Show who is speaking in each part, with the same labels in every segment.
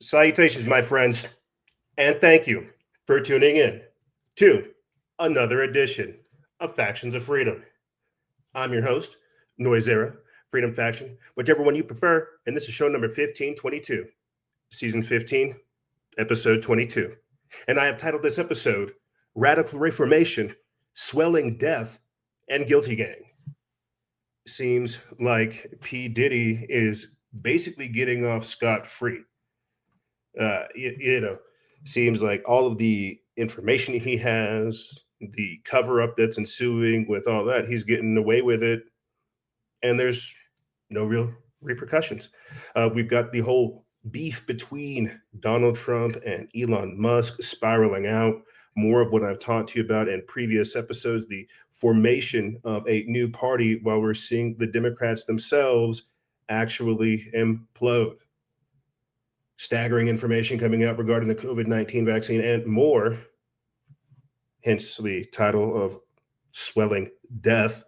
Speaker 1: Salutations, my friends, and thank you for tuning in to another edition of Factions of Freedom. I'm your host, Noisera, Freedom Faction, whichever one you prefer, and this is show number 1522, season 15, episode 22. And I have titled this episode Radical Reformation, Swelling Death, and Guilty Gang. Seems like P. Diddy is basically getting off scot-free. Seems like all of the information he has, the cover up that's ensuing with all that, he's getting away with it. And there's no real repercussions. We've got the whole beef between Donald Trump and Elon Musk spiraling out. More of what I've talked to you about in previous episodes, the formation of a new party while we're seeing the Democrats themselves actually implode. Staggering information coming out regarding the COVID-19 vaccine and more, hence the title of Swelling Death.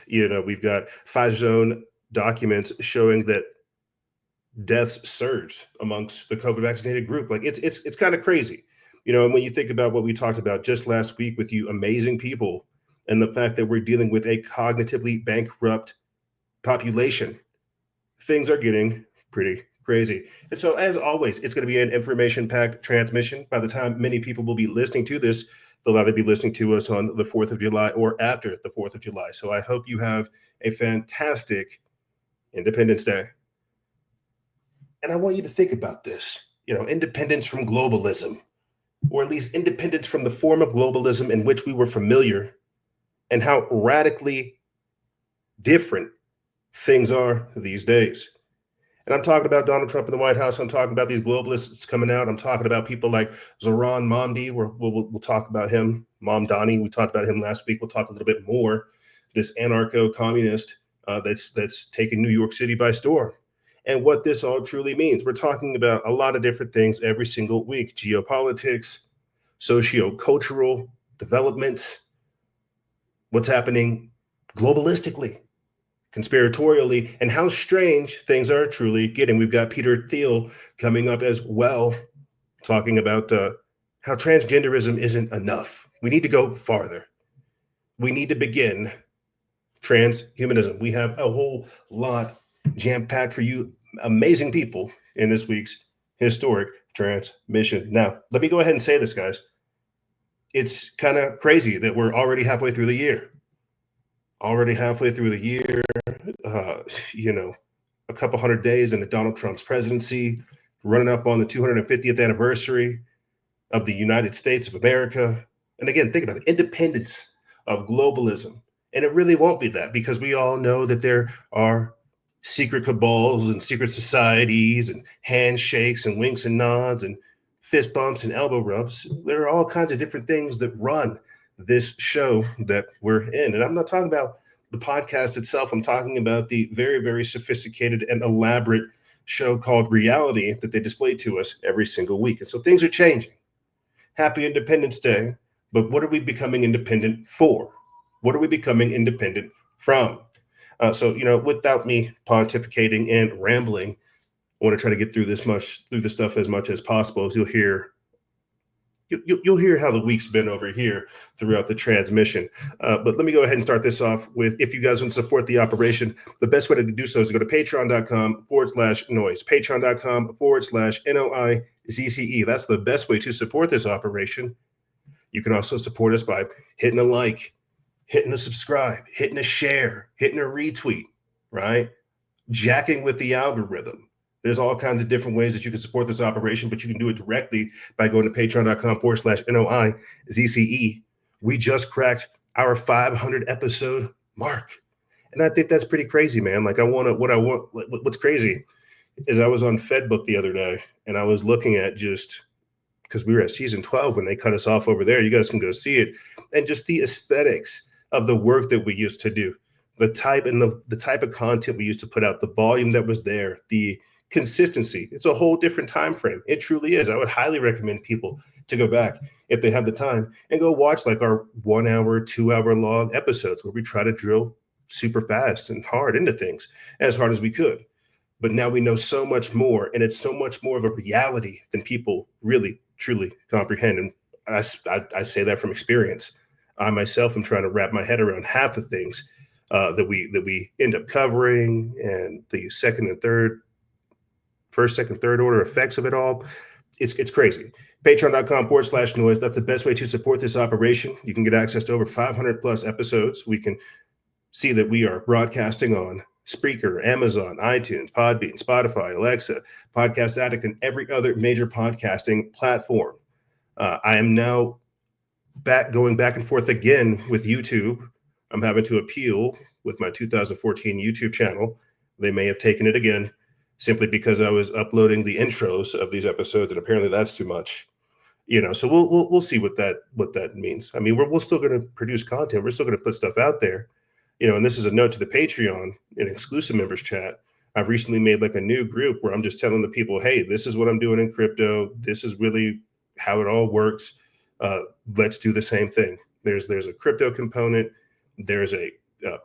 Speaker 1: We've got Pfizer documents showing that deaths surged amongst the COVID vaccinated group. Like it's kind of crazy. And when you think about what we talked about just last week with you amazing people and the fact that we're dealing with a cognitively bankrupt population, things are getting pretty crazy. And so, as always, it's going to be an information-packed transmission. By the time many people will be listening to this, they'll either be listening to us on the 4th of July or after the 4th of July. So I hope you have a fantastic Independence Day. And I want you to think about this, independence from globalism, or at least independence from the form of globalism in which we were familiar, and how radically different things are these days. And I'm talking about Donald Trump in the White House. I'm talking about these globalists coming out. I'm talking about people like Zohan Mamdani. We'll talk about him. Mamdani, we talked about him last week. We'll talk a little bit more. This anarcho-communist that's taking New York City by storm. And what this all truly means. We're talking about a lot of different things every single week. Geopolitics, socio-cultural developments, what's happening globalistically, conspiratorially, and how strange things are truly getting. We've got Peter Thiel coming up as well, talking about how transgenderism isn't enough. We need to go farther. We need to begin transhumanism. We have a whole lot jam-packed for you amazing people in this week's historic transmission. Now, let me go ahead and say this, guys. It's kind of crazy that we're already halfway through the year. A couple hundred days into Donald Trump's presidency, running up on the 250th anniversary of the United States of America. And again, think about it, independence of globalism. And it really won't be that, because we all know that there are secret cabals and secret societies and handshakes and winks and nods and fist bumps and elbow rubs. There are all kinds of different things that run this show that we're in. And I'm not talking about the podcast itself. I'm talking about the very, very sophisticated and elaborate show called reality that they display to us every single week. And so things are changing. Happy Independence Day. But what are we becoming independent for? What are we becoming independent from? Without me pontificating and rambling, I want to try to get through this stuff as much as possible. As you'll hear how the week's been over here throughout the transmission. But let me go ahead and start this off with, if you guys want to support the operation, the best way to do so is to go to patreon.com/noise, patreon.com/NOIZCE. That's the best way to support this operation. You can also support us by hitting a like, hitting a subscribe, hitting a share, hitting a retweet, right? Jacking with the algorithm. There's all kinds of different ways that you can support this operation, but you can do it directly by going to patreon.com/NOIZCE. We just cracked our 500 episode mark. And I think that's pretty crazy, man. Like what's crazy is I was on Fedbook the other day and I was looking at, just because we were at season 12 when they cut us off over there. You guys can go see it. And just the aesthetics of the work that we used to do, the type of content we used to put out, the volume that was there, the consistency. It's a whole different time frame. It truly is. I would highly recommend people to go back if they have the time and go watch like our 1 hour, 2 hour long episodes where we try to drill super fast and hard into things, as hard as we could. but now we know so much more, and it's so much more of a reality than people really truly comprehend. And I say that from experience. I myself am trying to wrap my head around half the things that we end up covering, and the first, second, third order effects of it all. It's crazy. Patreon.com/noise. That's the best way to support this operation. You can get access to over 500 plus episodes. We can see that we are broadcasting on Spreaker, Amazon, iTunes, Podbean, Spotify, Alexa, Podcast Addict, and every other major podcasting platform. I am now going back and forth again with YouTube. I'm having to appeal with my 2014 YouTube channel. They may have taken it again simply because I was uploading the intros of these episodes, and apparently that's too much. So we'll see what that means. I mean, we're still going to produce content. We're still going to put stuff out there. And this is a note to the Patreon and exclusive members chat. I've recently made like a new group where I'm just telling the people, hey, this is what I'm doing in crypto. This is really how it all works. Let's do the same thing. There's a crypto component. There's a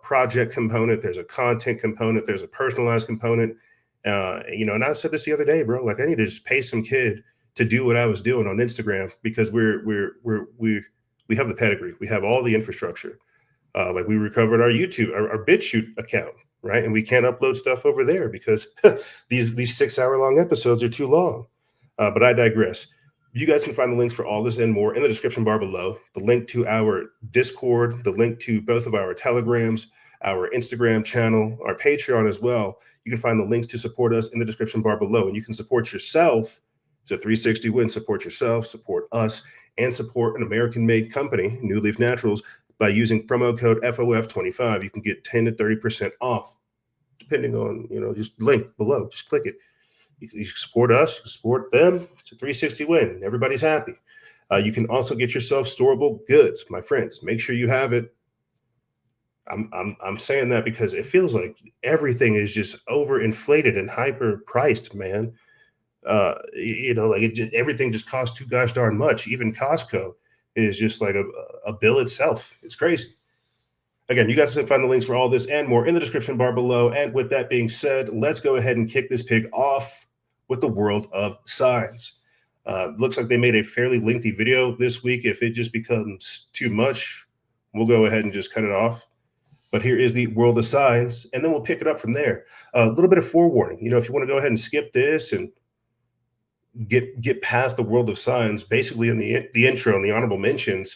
Speaker 1: project component. There's a content component. There's a personalized component. And I said this the other day, bro, like I need to just pay some kid to do what I was doing on Instagram, because we have the pedigree. We have all the infrastructure. Like we recovered our YouTube, our BitChute account, right? And we can't upload stuff over there because these 6-hour-long episodes are too long. But I digress. You guys can find the links for all this and more in the description bar below. The link to our Discord, the link to both of our Telegrams, our Instagram channel, our Patreon as well. You can find the links to support us in the description bar below. And you can support yourself. It's a 360 win. Support yourself, support us, and support an American-made company, New Leaf Naturals, by using promo code FOF25. You can get 10 to 30% off, depending on, just link below. Just click it. You support us, you support them. It's a 360 win. Everybody's happy. You can also get yourself storable goods, my friends. Make sure you have it. I'm saying that because it feels like everything is just overinflated and hyper priced, man. Everything just costs too gosh darn much. Even Costco is just like a bill itself. It's crazy. Again, you guys can find the links for all this and more in the description bar below. And with that being said, let's go ahead and kick this pig off with the world of signs. Looks like they made a fairly lengthy video this week. If it just becomes too much, we'll go ahead and just cut it off. But here is the world of signs, and then we'll pick it up from there. A little bit of forewarning. If you want to go ahead and skip this and get past the world of signs, basically in the intro and the honorable mentions,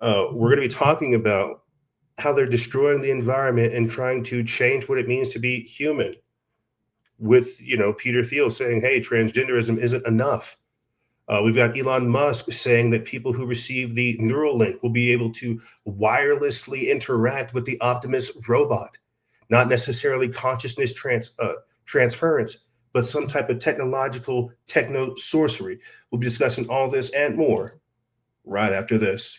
Speaker 1: we're going to be talking about how they're destroying the environment and trying to change what it means to be human. With Peter Thiel saying, hey, transgenderism isn't enough. We've got Elon Musk saying that people who receive the Neuralink will be able to wirelessly interact with the Optimus robot, not necessarily consciousness transference, but some type of technological techno sorcery. We'll be discussing all this and more right after this.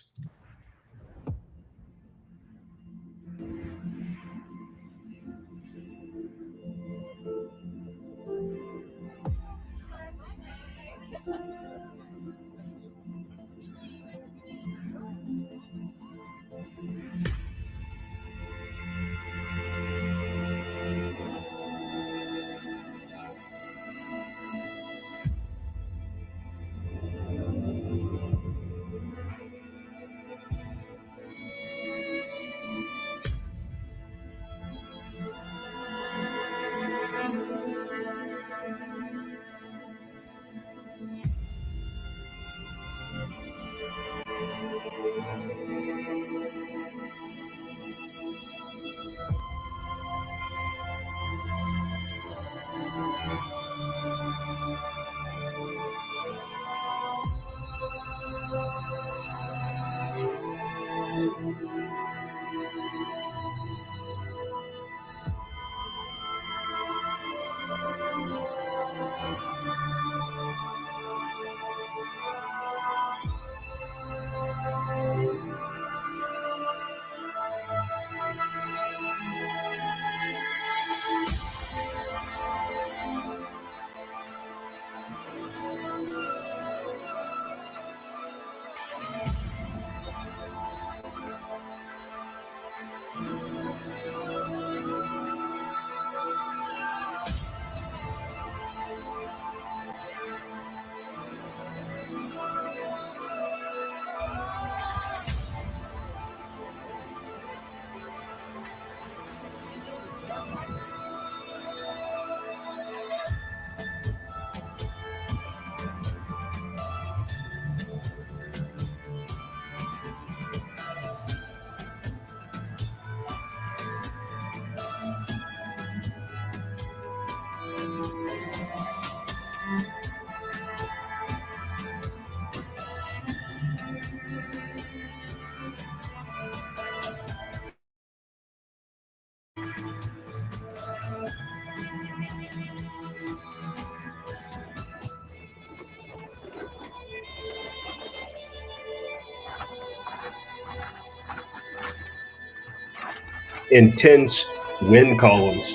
Speaker 1: intense wind columns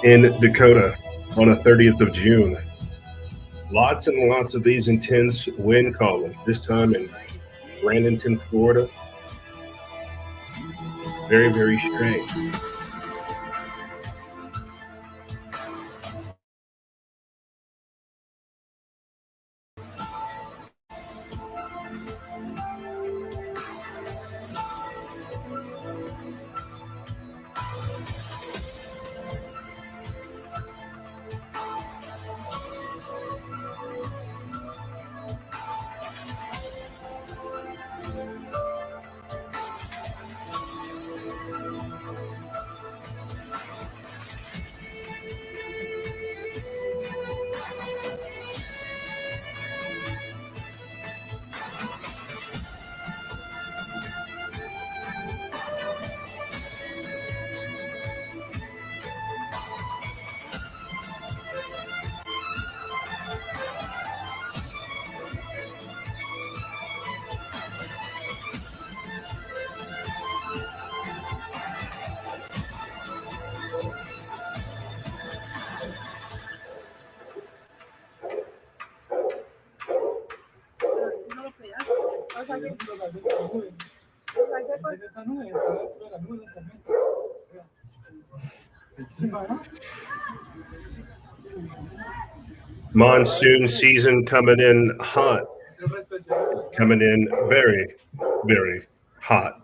Speaker 1: in Dakota on the 30th of June. Lots and lots of these intense wind columns, this time in Bradenton, Florida. Very, very strange. Monsoon season coming in hot, coming in very, very hot.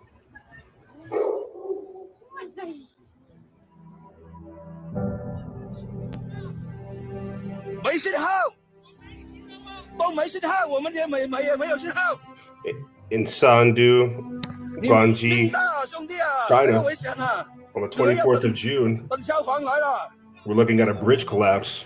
Speaker 1: In Sandu, Guangxi, China, on the 24th of June, we're looking at a bridge collapse.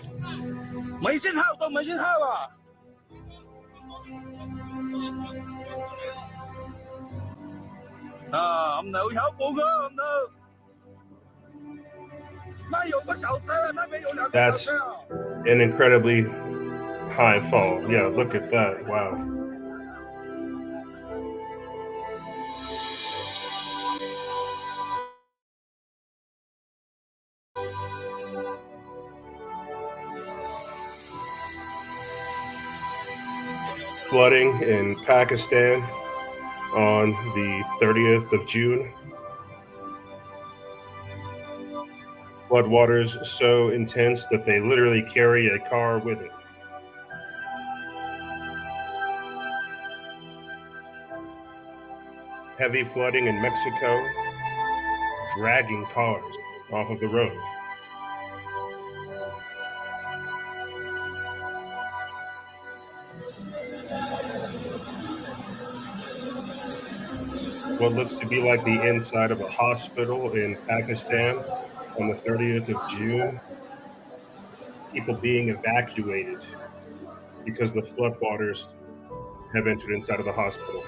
Speaker 1: That's an incredibly high fall. Yeah, look at that. Wow. Flooding in Pakistan on the 30th of June. Floodwaters so intense that they literally carry a car with it. Heavy flooding in Mexico, dragging cars off of the road. What looks to be like the inside of a hospital in Pakistan on the 30th of June. People being evacuated because the floodwaters have entered inside of the hospital.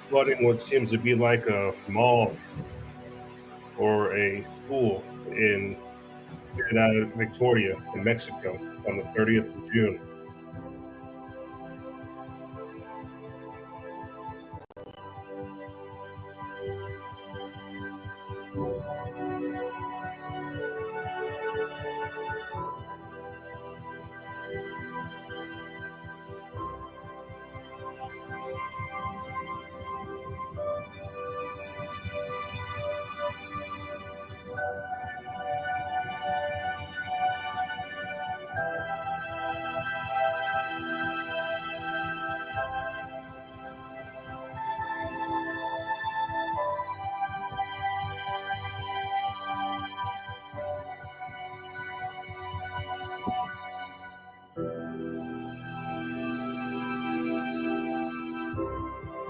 Speaker 1: Flooding what seems to be like a mall or a school in Ciudad Victoria in Mexico on the 30th of June.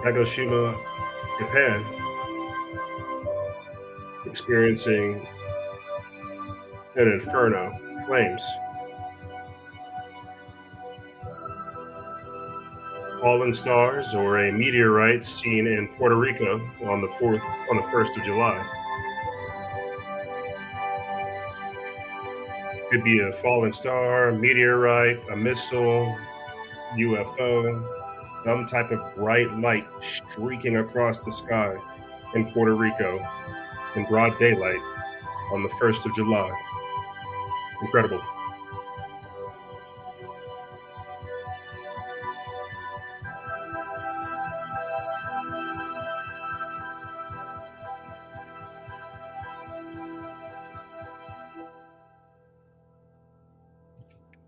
Speaker 1: Kagoshima, Japan, experiencing an inferno, flames. falling stars or a meteorite seen in Puerto Rico on the 1st of July. Could be a falling star, meteorite, a missile, UFO, some type of bright light streaking across the sky in Puerto Rico in broad daylight on the 1st of July. Incredible.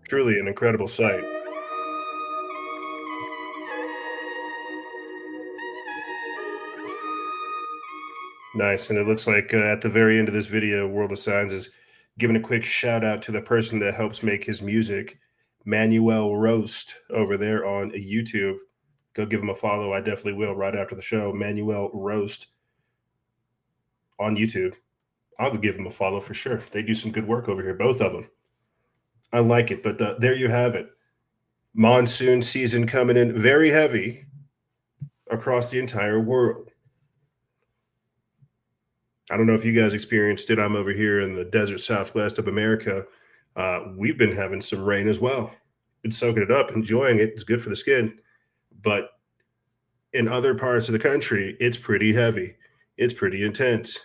Speaker 1: Truly an incredible sight. Nice. And it looks like at the very end of this video, World of Signs is giving a quick shout out to the person that helps make his music, Manuel Roast, over there on YouTube. Go give him a follow. I definitely will right after the show. Manuel Roast on YouTube. I'll go give him a follow for sure. They do some good work over here, both of them. I like it. But there you have it. Monsoon season coming in very heavy across the entire world. I don't know if you guys experienced it. I'm over here in the desert southwest of America. We've been having some rain as well. Been soaking it up, enjoying it. It's good for the skin. But in other parts of the country, it's pretty heavy. It's pretty intense.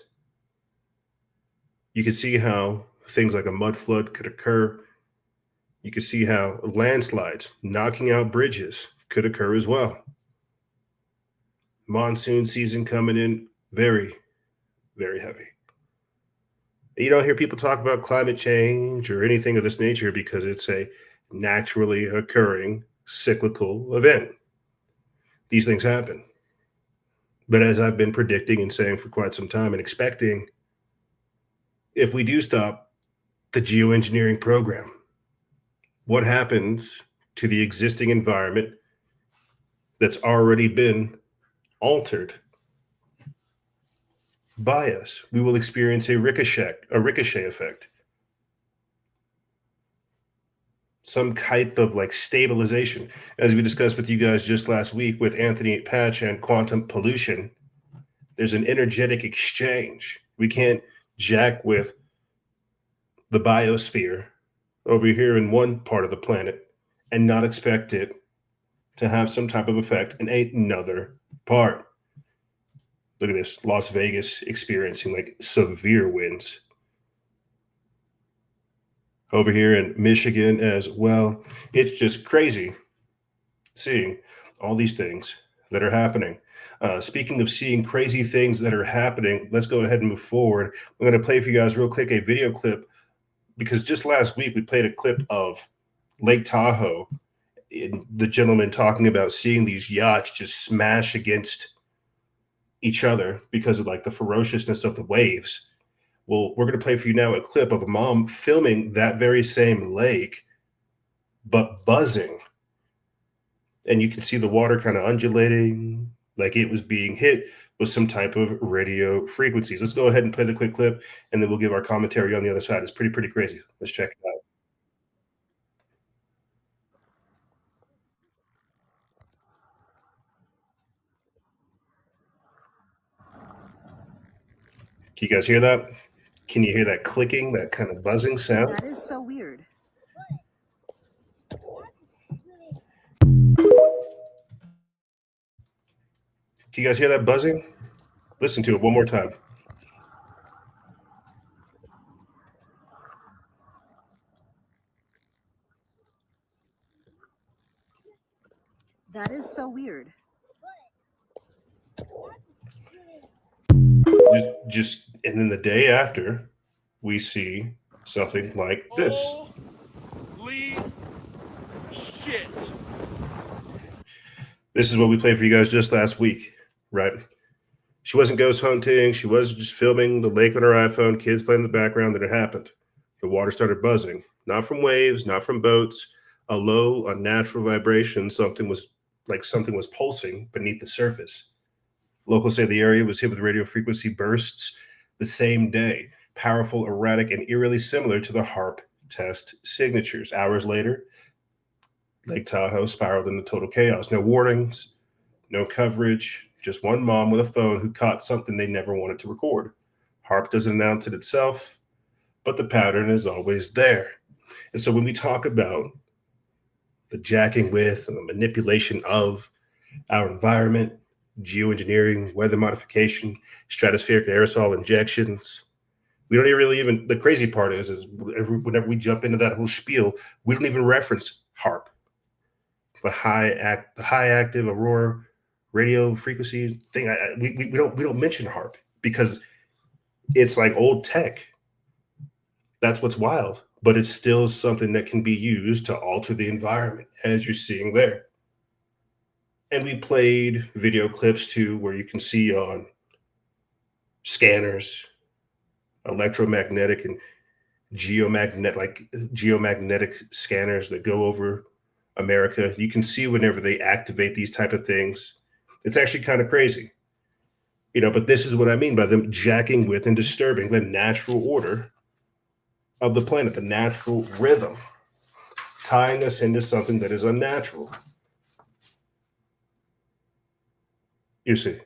Speaker 1: You can see how things like a mud flood could occur. You can see how landslides, knocking out bridges, could occur as well. Monsoon season coming in very, very heavy. You don't hear people talk about climate change or anything of this nature because it's a naturally occurring cyclical event. These things happen. But as I've been predicting and saying for quite some time and expecting, if we do stop the geoengineering program, what happens to the existing environment that's already been altered by us? We will experience a ricochet effect. Some type of like stabilization. As we discussed with you guys just last week with Anthony Patch and quantum pollution, there's an energetic exchange. We can't jack with the biosphere over here in one part of the planet and not expect it to have some type of effect in another part. Look at this, Las Vegas experiencing like severe winds. Over here in Michigan as well. It's just crazy seeing all these things that are happening. Speaking of seeing crazy things that are happening, let's go ahead and move forward. I'm going to play for you guys real quick a video clip because just last week we played a clip of Lake Tahoe, the gentleman talking about seeing these yachts just smash against each other because of like the ferociousness of the waves. Well, we're going to play for you now a clip of a mom filming that very same lake, but buzzing. And you can see the water kind of undulating, like it was being hit with some type of radio frequencies. Let's go ahead and play the quick clip, and then we'll give our commentary on the other side. It's pretty crazy. Let's check it out. Can you guys hear that? Can you hear that clicking, that kind of buzzing sound?
Speaker 2: That is so weird.
Speaker 1: Can you guys hear that buzzing? Listen to it one more time.
Speaker 2: That is so weird.
Speaker 1: Just and then the day after, we see something like this.
Speaker 3: Holy shit.
Speaker 1: This is what we played for you guys just last week, right? She wasn't ghost hunting. She was just filming the lake on her iPhone, kids playing in the background. Then it happened. The water started buzzing, not from waves, not from boats, a low, unnatural vibration. Something was pulsing beneath the surface. Locals say the area was hit with radio frequency bursts the same day, powerful, erratic, and eerily similar to the HARP test signatures. Hours later, Lake Tahoe spiraled into total chaos. No warnings, no coverage, just one mom with a phone who caught something they never wanted to record. HARP doesn't announce it itself, but the pattern is always there. And so when we talk about the jacking with and the manipulation of our environment, geoengineering, weather modification, stratospheric aerosol injections, we don't even the crazy part is whenever we jump into that whole spiel, we don't even reference HARP, the high active aurora radio frequency thing. We don't mention HARP because it's like old tech. That's what's wild, but it's still something that can be used to alter the environment, as you're seeing there. And we played video clips too, where you can see on scanners, electromagnetic and geomagnetic scanners that go over America. You can see whenever they activate these type of things. It's actually kind of crazy, but this is what I mean by them jacking with and disturbing the natural order of the planet, the natural rhythm, tying us into something that is unnatural. You see.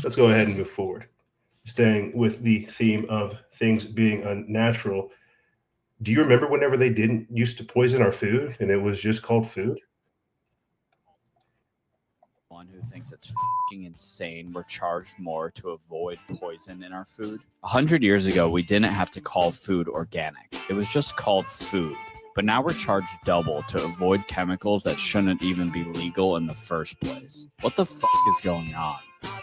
Speaker 1: Let's go ahead and move forward. Staying with the theme of things being unnatural. Do you remember whenever they didn't used to poison our food and it was just called food?
Speaker 4: One who thinks it's fucking insane we're charged more to avoid poison in our food. 100 years ago, we didn't have to call food organic. It was just called food. But now we're charged double to avoid chemicals that shouldn't even be legal in the first place. What the fuck is going on?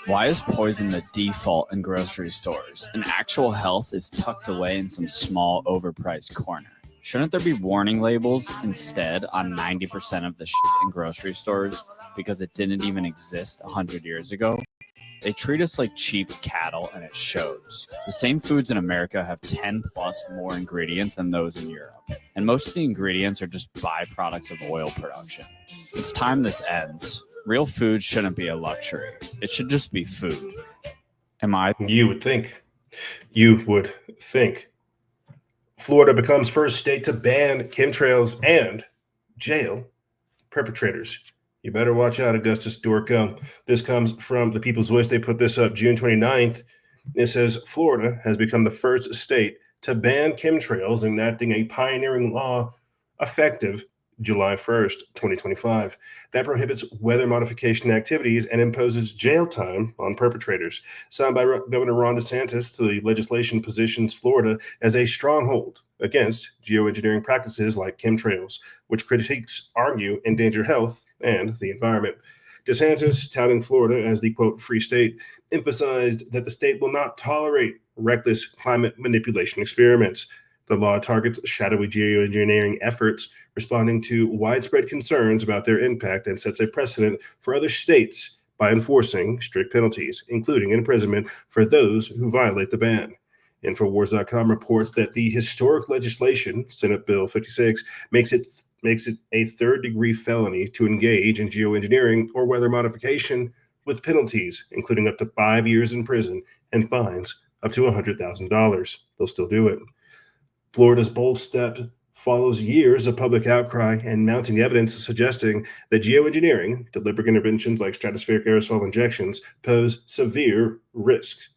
Speaker 4: Why is poison the default in grocery stores, and actual health is tucked away in some small, overpriced corner? Shouldn't there be warning labels instead on 90% of the shit in grocery stores because it didn't even exist 100 years ago? They treat us like cheap cattle, and it shows. The same foods in America have 10 plus more ingredients than those in Europe, and most of the ingredients are just byproducts of oil production. It's time this ends. Real food shouldn't be a luxury. It should just be food.
Speaker 1: You would think. Florida becomes first state to ban chemtrails and jail perpetrators. You better watch out, Augustus Dorco. This comes from the People's Voice. They put this up June 29th. It says Florida has become the first state to ban chemtrails, enacting a pioneering law effective July 1st, 2025, that prohibits weather modification activities and imposes jail time on perpetrators. Signed by Governor Ron DeSantis, the legislation positions Florida as a stronghold against geoengineering practices like chemtrails, which critics argue endanger health and the environment. DeSantis, touting Florida as the, quote, free state, emphasized that the state will not tolerate reckless climate manipulation experiments. The law targets shadowy geoengineering efforts, responding to widespread concerns about their impact, and sets a precedent for other states by enforcing strict penalties, including imprisonment for those who violate the ban. Infowars.com reports that the historic legislation, Senate Bill 56, makes it a third-degree felony to engage in geoengineering or weather modification, with penalties including up to 5 years in prison and fines up to $100,000. They'll still do it. Florida's bold step follows years of public outcry and mounting evidence suggesting that geoengineering, deliberate interventions like stratospheric aerosol injections, pose severe risks.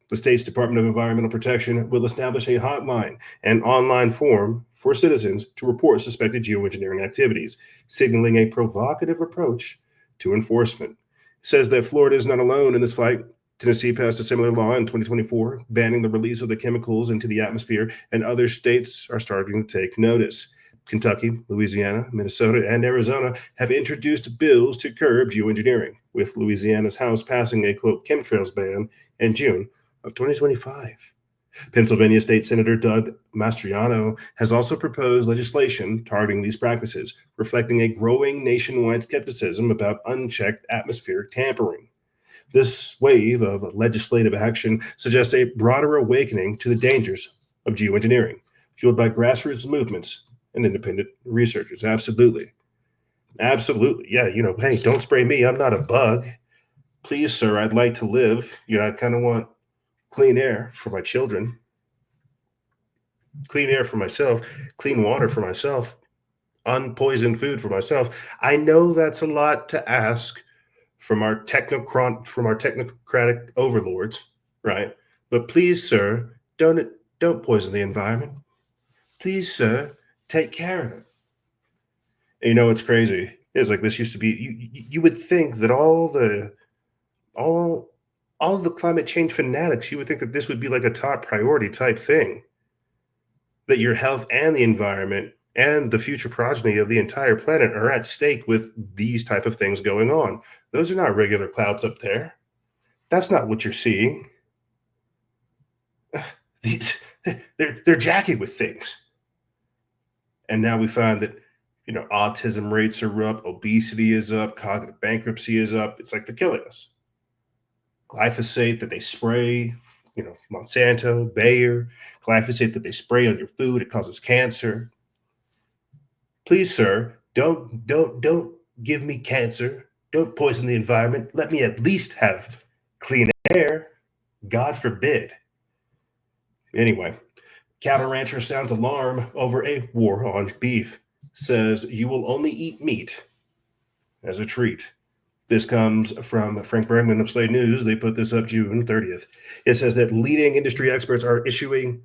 Speaker 1: The state's Department of Environmental Protection will establish a hotline and online form for citizens to report suspected geoengineering activities, signaling a provocative approach to enforcement. It says that Florida is not alone in this fight. Tennessee passed a similar law in 2024, banning the release of the chemicals into the atmosphere, and other states are starting to take notice. Kentucky, Louisiana, Minnesota, and Arizona have introduced bills to curb geoengineering, with Louisiana's House passing a, quote, chemtrails ban in June of 2025. Pennsylvania State Senator Doug Mastriano has also proposed legislation targeting these practices, reflecting a growing nationwide skepticism about unchecked atmospheric tampering. This wave of legislative action suggests a broader awakening to the dangers of geoengineering, fueled by grassroots movements and independent researchers. Absolutely. Absolutely. Yeah, hey, don't spray me. I'm not a bug. Please, sir, I'd like to live. I kind of want clean air for my children, clean air for myself, clean water for myself. unpoisoned food for myself. I know that's a lot to ask from our technocratic overlords, right? But please, sir, don't poison the environment. Please, sir, take care of it. And you know what's crazy is like this used to be. You would think that all all the climate change fanatics, you would think that this would be like a top priority type thing. That your health and the environment and the future progeny of the entire planet are at stake with these type of things going on. Those are not regular clouds up there. That's not what you're seeing. These they're jacking with things. And now we find that autism rates are up, obesity is up, cognitive bankruptcy is up. It's like they're killing us. Glyphosate that they spray, Monsanto, Bayer, glyphosate that they spray on your food, it causes cancer. Please, sir, don't give me cancer. Don't poison the environment. Let me at least have clean air. God forbid. Anyway, cattle rancher sounds alarm over a war on beef. Says you will only eat meat as a treat. This comes from Frank Bergman of Slate News. They put this up June 30th. It says that leading industry experts are issuing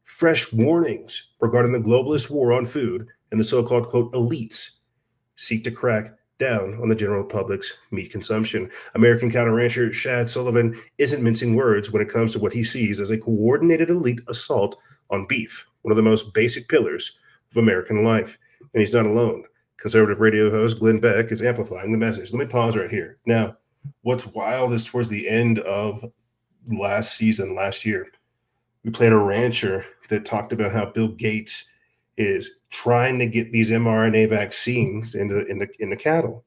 Speaker 1: fresh warnings regarding the globalist war on food and the so-called, quote, elites seek to crack down on the general public's meat consumption. American cattle rancher Shad Sullivan isn't mincing words when it comes to what he sees as a coordinated elite assault on beef, one of the most basic pillars of American life. And he's not alone. Conservative radio host Glenn Beck is amplifying the message. Let me pause right here. Now, what's wild is towards the end of last year, we played a rancher that talked about how Bill Gates is trying to get these mRNA vaccines into cattle.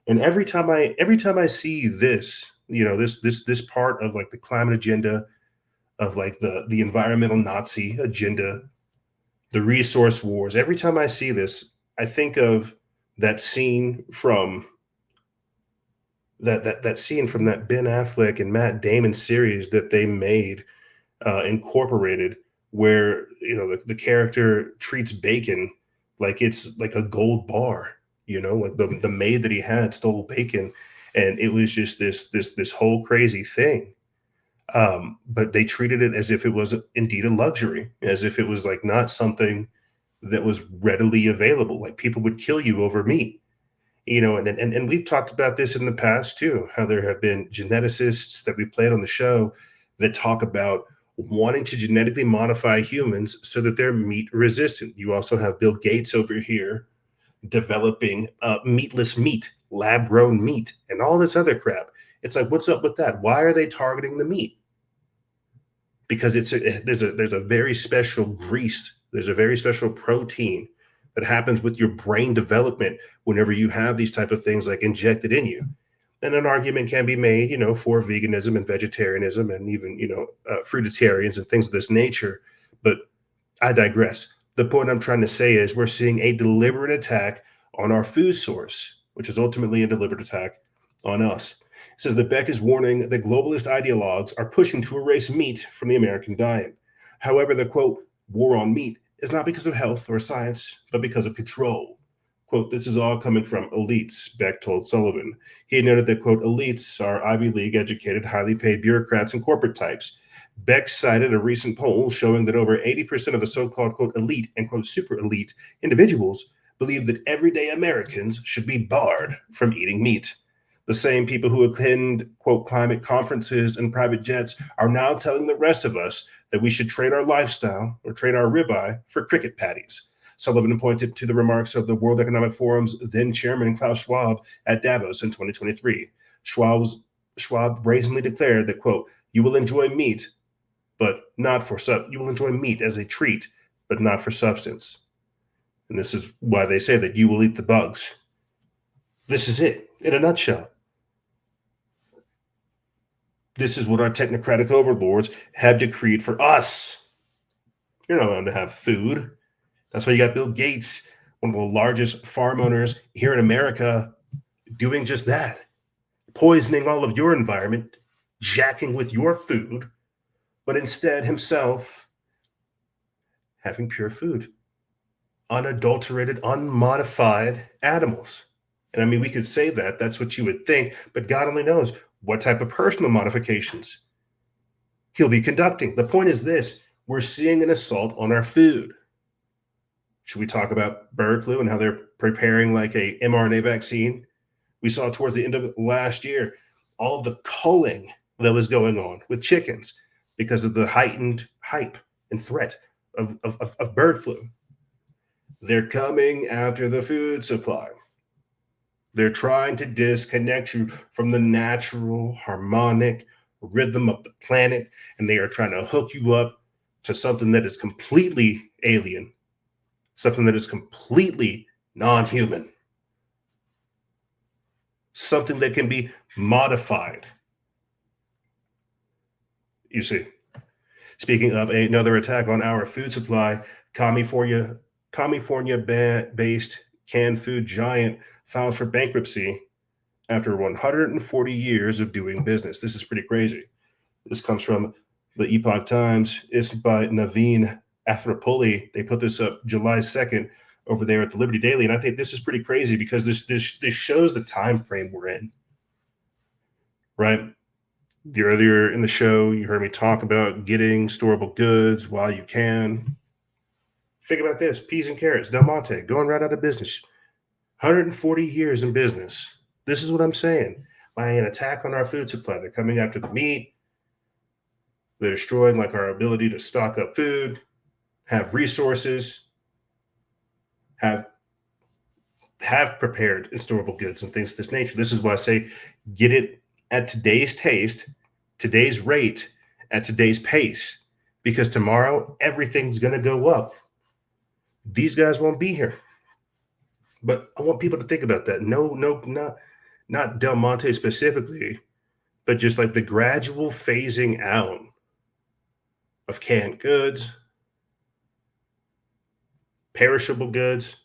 Speaker 1: And every time I see this, this part of like the climate agenda, of like the environmental Nazi agenda, the resource wars, every time I see this, I think of that scene from that scene from that Ben Affleck and Matt Damon series that they made, Incorporated, where the character treats bacon like it's like a gold bar. Like the maid that he had stole bacon, and it was just this whole crazy thing. But they treated it as if it was indeed a luxury, as if it was like not something that was readily available. Like people would kill you over meat, and we've talked about this in the past too, how there have been geneticists that we played on the show that talk about wanting to genetically modify humans so that they're meat resistant. You also have Bill Gates over here developing meatless meat, lab grown meat, and all this other crap. It's like, what's up with that? Why are they targeting the meat? Because there's a very special grease, there's a very special protein that happens with your brain development whenever you have these type of things like injected in you. And an argument can be made, for veganism and vegetarianism and even, fruitarians and things of this nature. But I digress. The point I'm trying to say is we're seeing a deliberate attack on our food source, which is ultimately a deliberate attack on us. It says that Beck is warning that globalist ideologues are pushing to erase meat from the American diet. However, the quote, war on meat is not because of health or science, but because of control. Quote, this is all coming from elites, Beck told Sullivan. He noted that, quote, elites are Ivy League educated, highly paid bureaucrats and corporate types. Beck cited a recent poll showing that over 80% of the so-called, quote, elite and, quote, super elite individuals believe that everyday Americans should be barred from eating meat. The same people who attend, quote, climate conferences and private jets are now telling the rest of us that we should trade our lifestyle or trade our ribeye for cricket patties. Sullivan pointed to the remarks of the World Economic Forum's then chairman Klaus Schwab at Davos in 2023. Schwab brazenly declared that, quote, you will enjoy meat, but not for you will enjoy meat as a treat, but not for substance. And this is why they say that you will eat the bugs. This is it in a nutshell. This is what our technocratic overlords have decreed for us. You're not allowed to have food. That's why you got Bill Gates, one of the largest farm owners here in America, doing just that, poisoning all of your environment, jacking with your food, but instead himself having pure food, unadulterated, unmodified animals. And I mean, we could say that, that's what you would think, but God only knows what type of personal modifications he'll be conducting. The point is this: we're seeing an assault on our food. Should we talk about bird flu and how they're preparing like a mRNA vaccine? We saw towards the end of last year all of the culling that was going on with chickens because of the heightened hype and threat of bird flu. They're coming after the food supply. They're trying to disconnect you from the natural harmonic rhythm of the planet, and they are trying to hook you up to something that is completely alien, something that is completely non-human, something that can be modified. You see, speaking of another attack on our food supply, California-based canned food giant files for bankruptcy after 140 years of doing business. This is pretty crazy. This comes from the Epoch Times. It's by Naveen Athropoli. They put this up July 2nd over there at the Liberty Daily. And I think this is pretty crazy because this shows the time frame we're in, right? Earlier in the show, you heard me talk about getting storable goods while you can. Think about this: peas and carrots, Del Monte, going right out of business. 140 years in business. This is what I'm saying. By an attack on our food supply, they're coming after the meat. They're destroying like our ability to stock up food, have resources, have prepared and storable goods and things of this nature. This is why I say get it at today's taste, today's rate, at today's pace, because tomorrow everything's going to go up. These guys won't be here. But I want people to think about that. No, not Del Monte specifically, but just like the gradual phasing out of canned goods, perishable goods,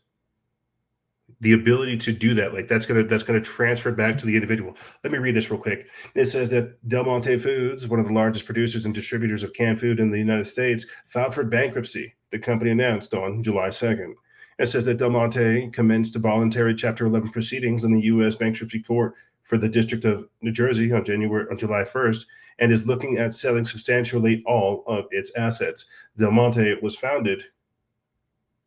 Speaker 1: the ability to do that, like that's gonna transfer back to the individual. Let me read this real quick. It says that Del Monte Foods, one of the largest producers and distributors of canned food in the United States, filed for bankruptcy. The company announced on July 2nd. It says that Del Monte commenced voluntary Chapter 11 proceedings in the U.S. Bankruptcy Court for the District of New Jersey on July 1st, and is looking at selling substantially all of its assets. Del Monte was founded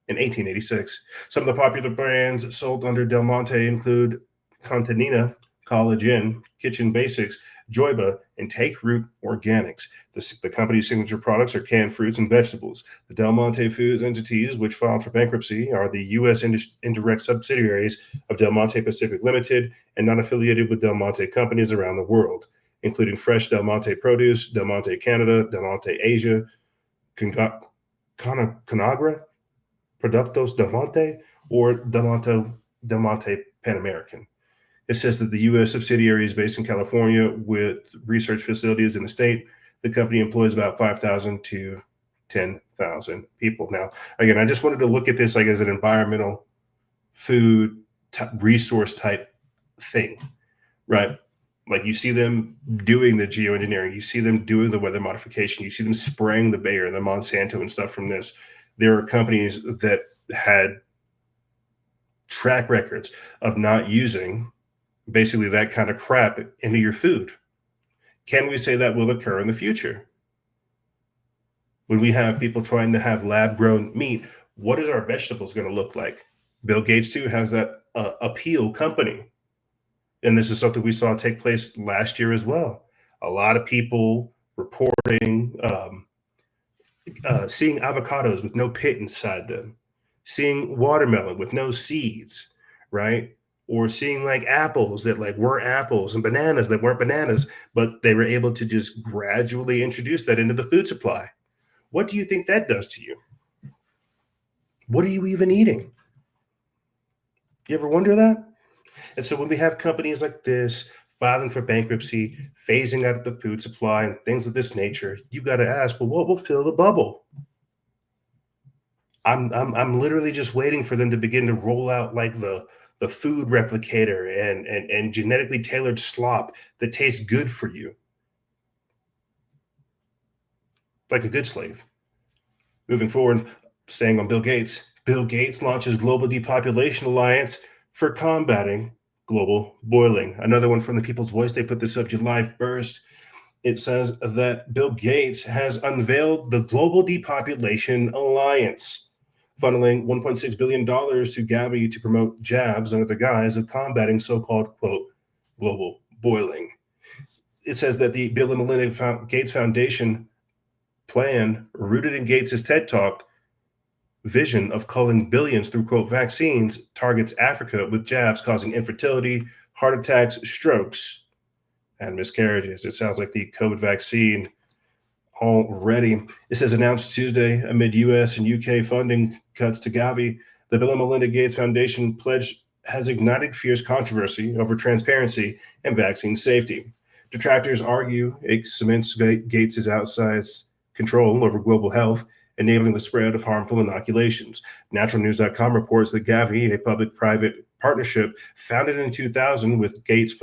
Speaker 1: in 1886. Some of the popular brands sold under Del Monte include Contanina, College Inn, Kitchen Basics, Joyba, and Take Root Organics. The company's signature products are canned fruits and vegetables. The Del Monte Foods entities, which filed for bankruptcy, are the U.S. indirect subsidiaries of Del Monte Pacific Limited and not affiliated with Del Monte companies around the world, including Fresh Del Monte Produce, Del Monte Canada, Del Monte Asia, Conagra, Productos Del Monte, or Del Monte Pan American. It says that the U.S. subsidiary is based in California with research facilities in the state. The company employs about 5,000 to 10,000 people. Now, again, I just wanted to look at this like as an environmental food resource type thing, right? Like you see them doing the geoengineering, you see them doing the weather modification, you see them spraying the Bayer and the Monsanto and stuff from this. There are companies that had track records of not using basically that kind of crap into your food. Can we say that will occur in the future? When we have people trying to have lab-grown meat, what is our vegetables going to look like? Bill Gates, too, has that Appeal company. And this is something we saw take place last year as well. A lot of people reporting seeing avocados with no pit inside them, seeing watermelon with no seeds, right? Or seeing like apples that like were apples and bananas that weren't bananas, but they were able to just gradually introduce that into the food supply. What do you think that does to you? What are you even eating? You ever wonder that? And so when we have companies like this filing for bankruptcy, phasing out of the food supply and things of this nature, you got to ask, well, what will fill the bubble? I'm literally just waiting for them to begin to roll out like the food replicator and genetically tailored slop that tastes good for you, like a good slave. Moving forward, staying on Bill Gates Bill Gates launches Global Depopulation Alliance for combating global boiling. Another one from the People's Voice. They put this up July 1st. It says that Bill Gates has unveiled the Global Depopulation Alliance, funneling $1.6 billion to Gavi to promote jabs under the guise of combating so-called, quote, global boiling. It says that the Bill and Melinda Gates Foundation plan, rooted in Gates's TED Talk vision of culling billions through, quote, vaccines, targets Africa with jabs causing infertility, heart attacks, strokes, and miscarriages. It sounds like the COVID vaccine already. It says announced Tuesday amid U.S. and U.K. funding cuts to Gavi, the Bill and Melinda Gates Foundation pledge has ignited fierce controversy over transparency and vaccine safety. Detractors argue it cements Gates's outsized control over global health, enabling the spread of harmful inoculations. Naturalnews.com reports that Gavi, a public-private partnership founded in 2000 with Gates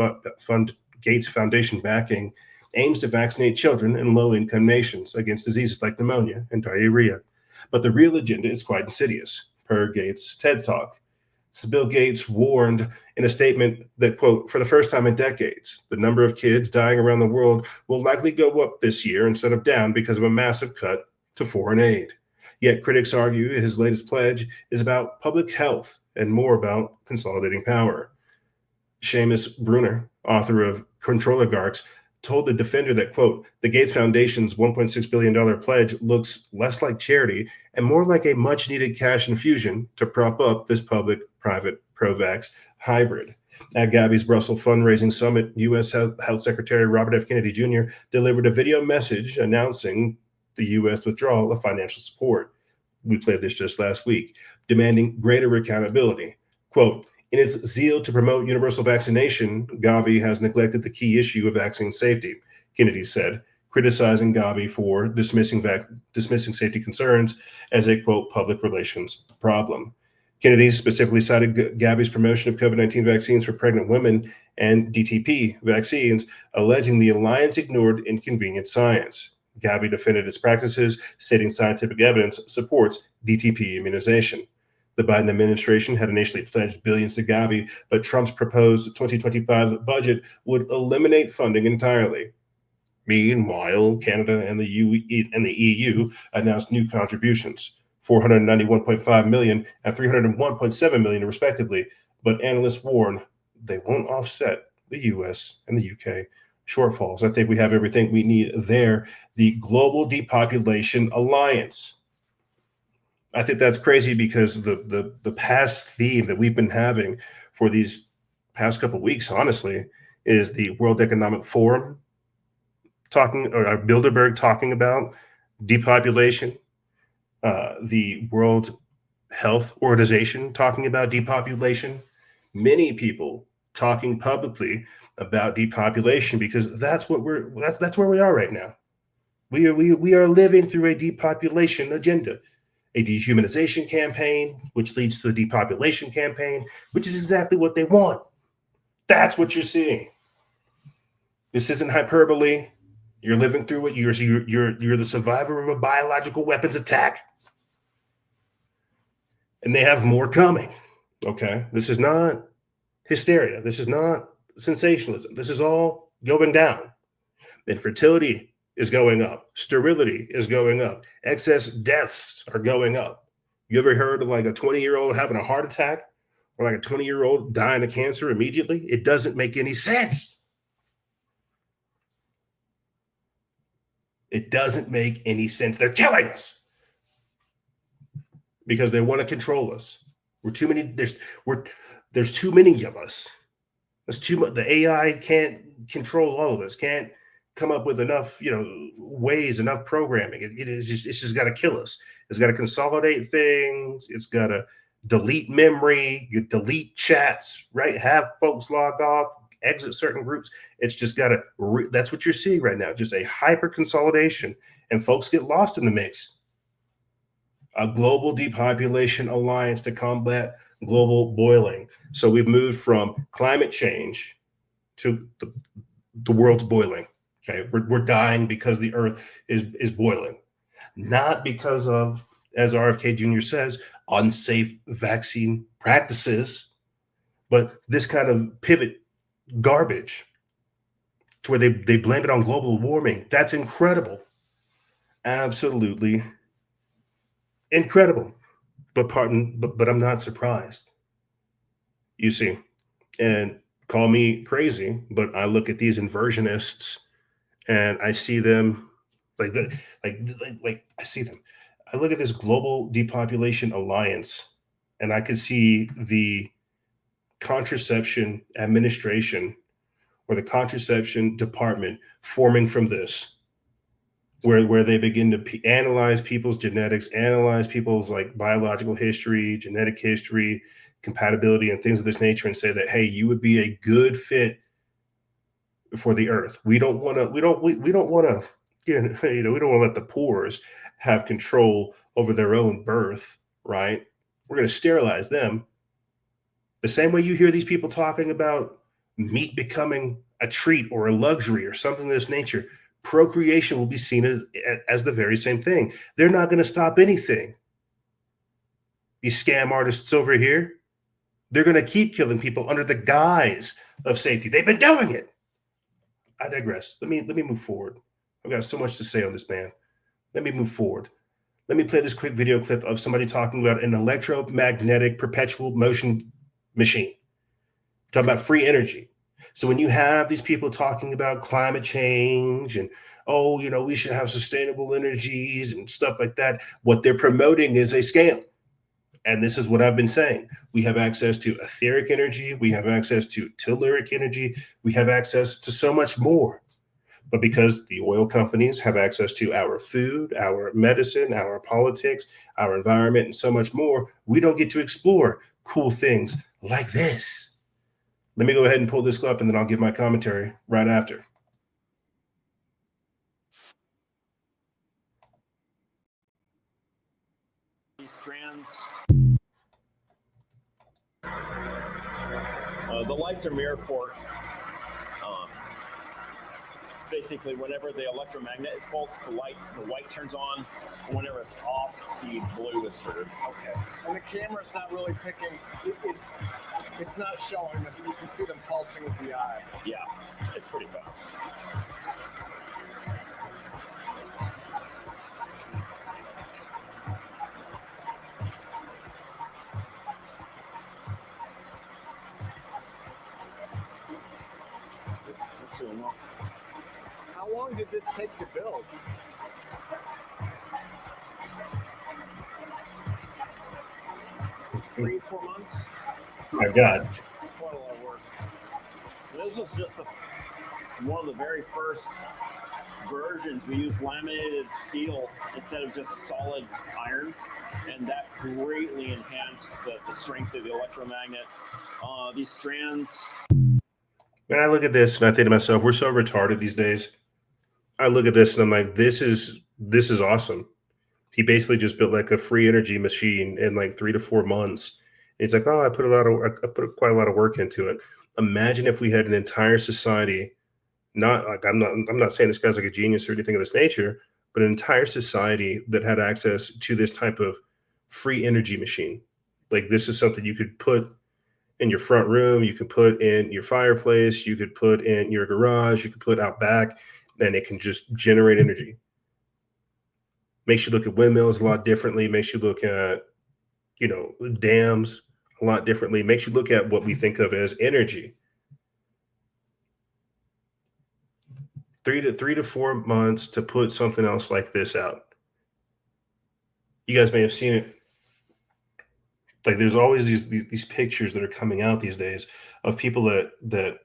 Speaker 1: Foundation backing, aims to vaccinate children in low-income nations against diseases like pneumonia and diarrhea. But the real agenda is quite insidious, per Gates' TED Talk. So Bill Gates warned in a statement that, quote, for the first time in decades, the number of kids dying around the world will likely go up this year instead of down because of a massive cut to foreign aid. Yet critics argue his latest pledge is about public health and more about consolidating power. Seamus Brunner, author of Control Oligarchs, told The Defender that, quote, the Gates Foundation's $1.6 billion pledge looks less like charity and more like a much-needed cash infusion to prop up this public-private pro-vax hybrid. At Gavi's Brussels fundraising summit, U.S. Health Secretary Robert F. Kennedy Jr. delivered a video message announcing the U.S. withdrawal of financial support. We played this just last week, demanding greater accountability. Quote, in its zeal to promote universal vaccination, Gavi has neglected the key issue of vaccine safety, Kennedy said, criticizing Gavi for dismissing safety concerns as a, quote, public relations problem. Kennedy specifically cited Gavi's promotion of COVID-19 vaccines for pregnant women and DTP vaccines, alleging the alliance ignored inconvenient science. Gavi defended its practices, stating scientific evidence supports DTP immunization. The Biden administration had initially pledged billions to Gavi, but Trump's proposed 2025 budget would eliminate funding entirely. Meanwhile, Canada and the EU announced new contributions, $491.5 million and $301.7 million, respectively, but analysts warn they won't offset the US and the UK shortfalls. I think we have everything we need there. The Global Depopulation Alliance. I think that's crazy because the past theme that we've been having for these past couple of weeks, honestly, is the World Economic Forum Bilderberg talking about depopulation, the World Health Organization talking about depopulation, many people talking publicly about depopulation because that's where we are right now. We are living through a depopulation agenda. A dehumanization campaign, which leads to a depopulation campaign, which is exactly what they want. That's what you're seeing. This isn't hyperbole. You're living through it. You're the survivor of a biological weapons attack. And they have more coming. Okay? This is not hysteria. This is not sensationalism. This is all going down. Infertility is going up. Sterility is going up. Excess deaths are going up. You ever heard of like a 20-year-old having a heart attack or like a 20-year-old dying of cancer immediately? It doesn't make any sense. It doesn't make any sense. They're killing us because they want to control us. We're too many. There's too many of us. There's too much. The AI can't control all of us. Can't come up with enough, ways, enough programming. It's just got to kill us. It's got to consolidate things. It's got to delete memory, you delete chats, right? Have folks log off, exit certain groups. It's just got to, that's what you're seeing right now. Just a hyper consolidation and folks get lost in the mix. A global depopulation alliance to combat global boiling. So we've moved from climate change to the world's boiling. Okay, we're dying because the earth is boiling, not because of, as RFK Jr. says, unsafe vaccine practices, but this kind of pivot garbage to where they blame it on global warming. That's incredible. Absolutely incredible. But I'm not surprised. You see, and call me crazy, but I look at these inversionists and I see them like the like I see them. I look at this global depopulation alliance, and I could see the contraception administration or the contraception department forming from this, where they begin to analyze people's genetics, analyze people's like biological history, genetic history, compatibility, and things of this nature, and say that, hey, you would be a good fit for the earth. We don't want to. We don't want to. We don't want to let the poors have control over their own birth, right? We're going to sterilize them. The same way you hear these people talking about meat becoming a treat or a luxury or something of this nature, procreation will be seen as the very same thing. They're not going to stop anything. These scam artists over here, they're going to keep killing people under the guise of safety. They've been doing it. I digress. Let me move forward. I've got so much to say on this, man. Let me move forward. Let me play this quick video clip of somebody talking about an electromagnetic perpetual motion machine. Talking about free energy. So when you have these people talking about climate change and, oh, we should have sustainable energies and stuff like that, what they're promoting is a scam. And this is what I've been saying. We have access to etheric energy. We have access to telluric energy. We have access to so much more. But because the oil companies have access to our food, our medicine, our politics, our environment, and so much more, we don't get to explore cool things like this. Let me go ahead and pull this up, and then I'll give my commentary right after.
Speaker 5: These strands. The lights are mirror port. Basically, whenever the electromagnet is pulsed, the white turns on. And whenever it's off, the blue is triggered.
Speaker 6: Okay. And the camera's not really picking. It's not showing, but you can see them pulsing with the eye.
Speaker 5: Yeah, it's pretty fast. It's doing well.
Speaker 6: How long did this take to build?
Speaker 5: Three, 4 months.
Speaker 1: My God.
Speaker 5: Quite a lot of work. This was just one of the very first versions. We used laminated steel instead of just solid iron, and that greatly enhanced the strength of the electromagnet. These strands.
Speaker 1: When I look at this and I think to myself, we're so retarded these days. I look at this and I'm like, this is awesome. He basically just built like a free energy machine in like 3 to 4 months. And it's like, oh, I put quite a lot of work into it. Imagine if we had an entire society, not like I'm not saying this guy's like a genius or anything of this nature, but an entire society that had access to this type of free energy machine. Like this is something you could put in your front room, you could put in your fireplace, you could put in your garage, you could put out back, and it can just generate energy. Makes you look at windmills a lot differently, makes you look at, dams a lot differently, makes you look at what we think of as energy. 3 to 4 months to put something else like this out. You guys may have seen it. Like there's always these pictures that are coming out these days of people that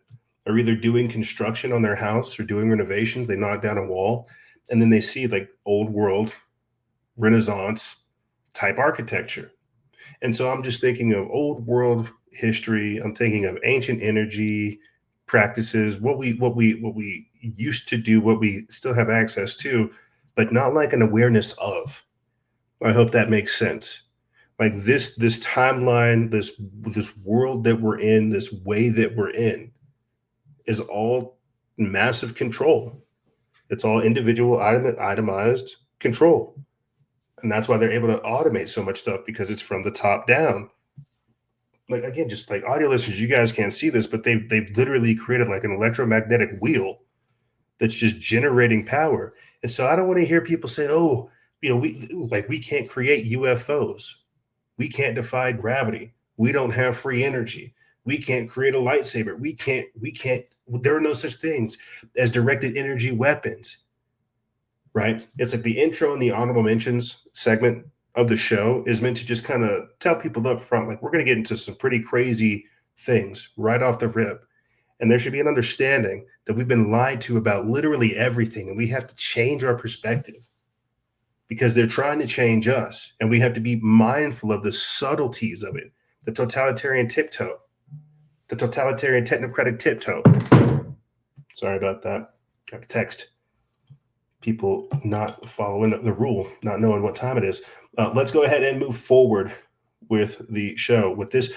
Speaker 1: are either doing construction on their house or doing renovations. They knock down a wall and then they see like old world Renaissance type architecture. And so I'm just thinking of old world history. I'm thinking of ancient energy practices, what we used to do, what we still have access to, but not like an awareness of. I hope that makes sense. Like this timeline, this world that we're in, this way that we're in is all massive control. It's all individual itemized control. And that's why they're able to automate so much stuff, because it's from the top down. Like, again, just like audio listeners, you guys can't see this, but they've literally created like an electromagnetic wheel that's just generating power. And so I don't want to hear people say, oh, we can't create UFOs. We can't defy gravity. We don't have free energy. We can't create a lightsaber. We can't, there are no such things as directed energy weapons, right? It's like the intro and the honorable mentions segment of the show is meant to just kind of tell people up front, like, we're going to get into some pretty crazy things right off the rip. And there should be an understanding that we've been lied to about literally everything. And we have to change our perspective because they're trying to change us. And we have to be mindful of the subtleties of it, the totalitarian tiptoe, the totalitarian technocratic tiptoe. Sorry about that. Got a text. People not following the rule, not knowing what time it is. Let's go ahead and move forward with the show. With this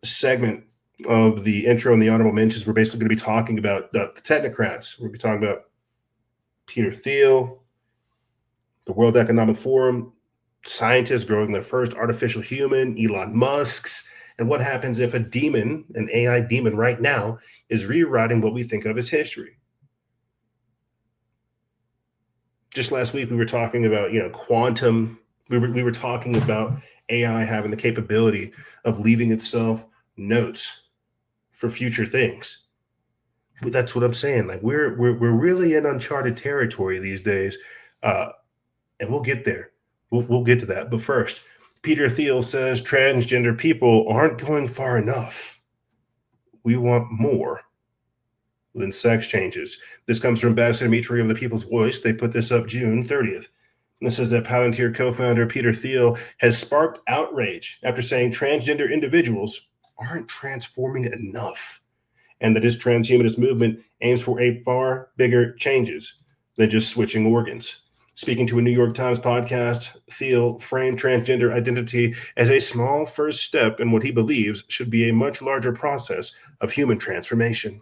Speaker 1: segment of the intro and the honorable mentions, we're basically going to be talking about the technocrats. We'll be talking about Peter Thiel, the World Economic Forum, scientists growing their first artificial human, Elon Musk's, and what happens if a demon, an AI demon right now, is rewriting what we think of as history. Just last week, we were talking about, quantum. We were talking about AI having the capability of leaving itself notes for future things. But that's what I'm saying. Like, we're really in uncharted territory these days, and we'll get there. We'll get to that. But first, Peter Thiel says transgender people aren't going far enough. We want more than sex changes. This comes from Ambassador Dimitri of the People's Voice. They put this up June 30th. And this says that Palantir co-founder Peter Thiel has sparked outrage after saying transgender individuals aren't transforming enough, and that his transhumanist movement aims for a far bigger changes than just switching organs. Speaking to a New York Times podcast, Thiel framed transgender identity as a small first step in what he believes should be a much larger process of human transformation.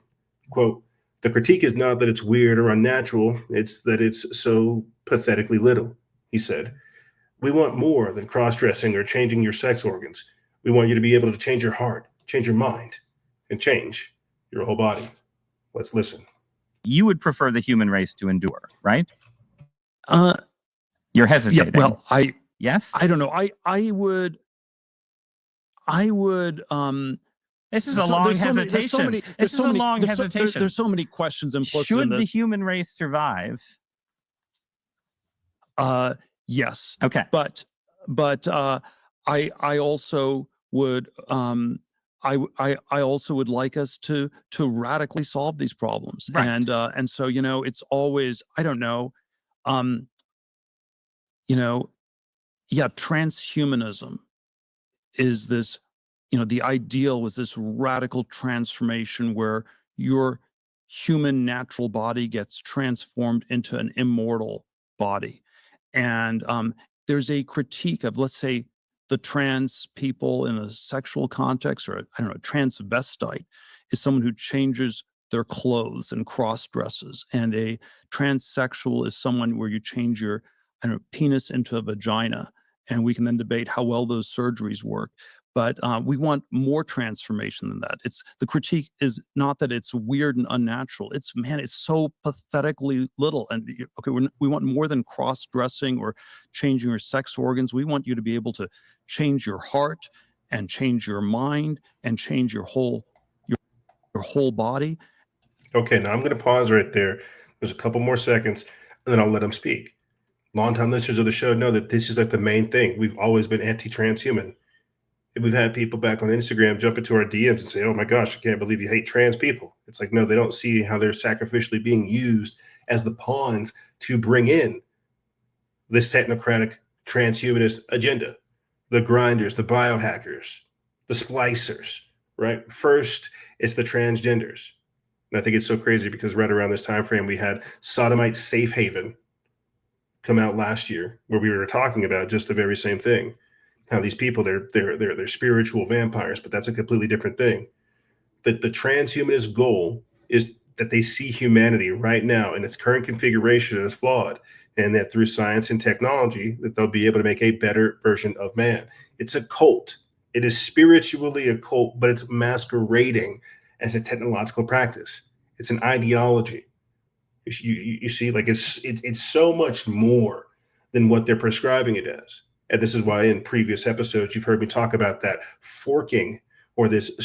Speaker 1: Quote, "The critique is not that it's weird or unnatural, it's that it's so pathetically little," he said. "We want more than cross-dressing or changing your sex organs. We want you to be able to change your heart, change your mind, and change your whole body." Let's listen.
Speaker 7: You would prefer the human race to endure, right? You're hesitating.
Speaker 8: Yeah, well,
Speaker 7: yes,
Speaker 8: I don't know. I would.
Speaker 7: This is a long hesitation. This is a long hesitation.
Speaker 8: There's so many questions implicit in
Speaker 7: Should the
Speaker 8: this.
Speaker 7: human race survive?
Speaker 8: Yes.
Speaker 7: Okay.
Speaker 8: But I also would I also would like us to radically solve these problems.
Speaker 7: Right.
Speaker 8: And so, it's always, I don't know, transhumanism is this, the ideal was this radical transformation where your human natural body gets transformed into an immortal body. And there's a critique of, let's say, the trans people in a sexual context, or I don't know, a transvestite is someone who changes their clothes and cross dresses, and a transsexual is someone where you change your, penis into a vagina, and we can then debate how well those surgeries work. But we want more transformation than that. The critique is not that it's weird and unnatural. It's so pathetically little. And okay, we want more than cross-dressing or changing your sex organs. We want you to be able to change your heart and change your mind and change your whole body.
Speaker 1: Okay, now I'm going to pause right there. There's a couple more seconds, and then I'll let him speak. Longtime listeners of the show know that this is like the main thing. We've always been anti-transhuman. We've had people back on Instagram jump into our DMs and say, "Oh my gosh, I can't believe you hate trans people." It's like, no, they don't see how they're sacrificially being used as the pawns to bring in this technocratic transhumanist agenda. The grinders, the biohackers, the splicers, right? First, it's the transgenders. And I think it's so crazy because right around this time frame, we had Sodomite Safe Haven come out last year, where we were talking about just the very same thing. How these people, they're spiritual vampires, but that's a completely different thing. The transhumanist goal is that they see humanity right now in its current configuration as flawed, and that through science and technology that they'll be able to make a better version of man. It's a cult. It is spiritually a cult, but it's masquerading as a technological practice. It's an ideology. You see, like it's so much more than what they're prescribing it as. And this is why in previous episodes you've heard me talk about that forking or this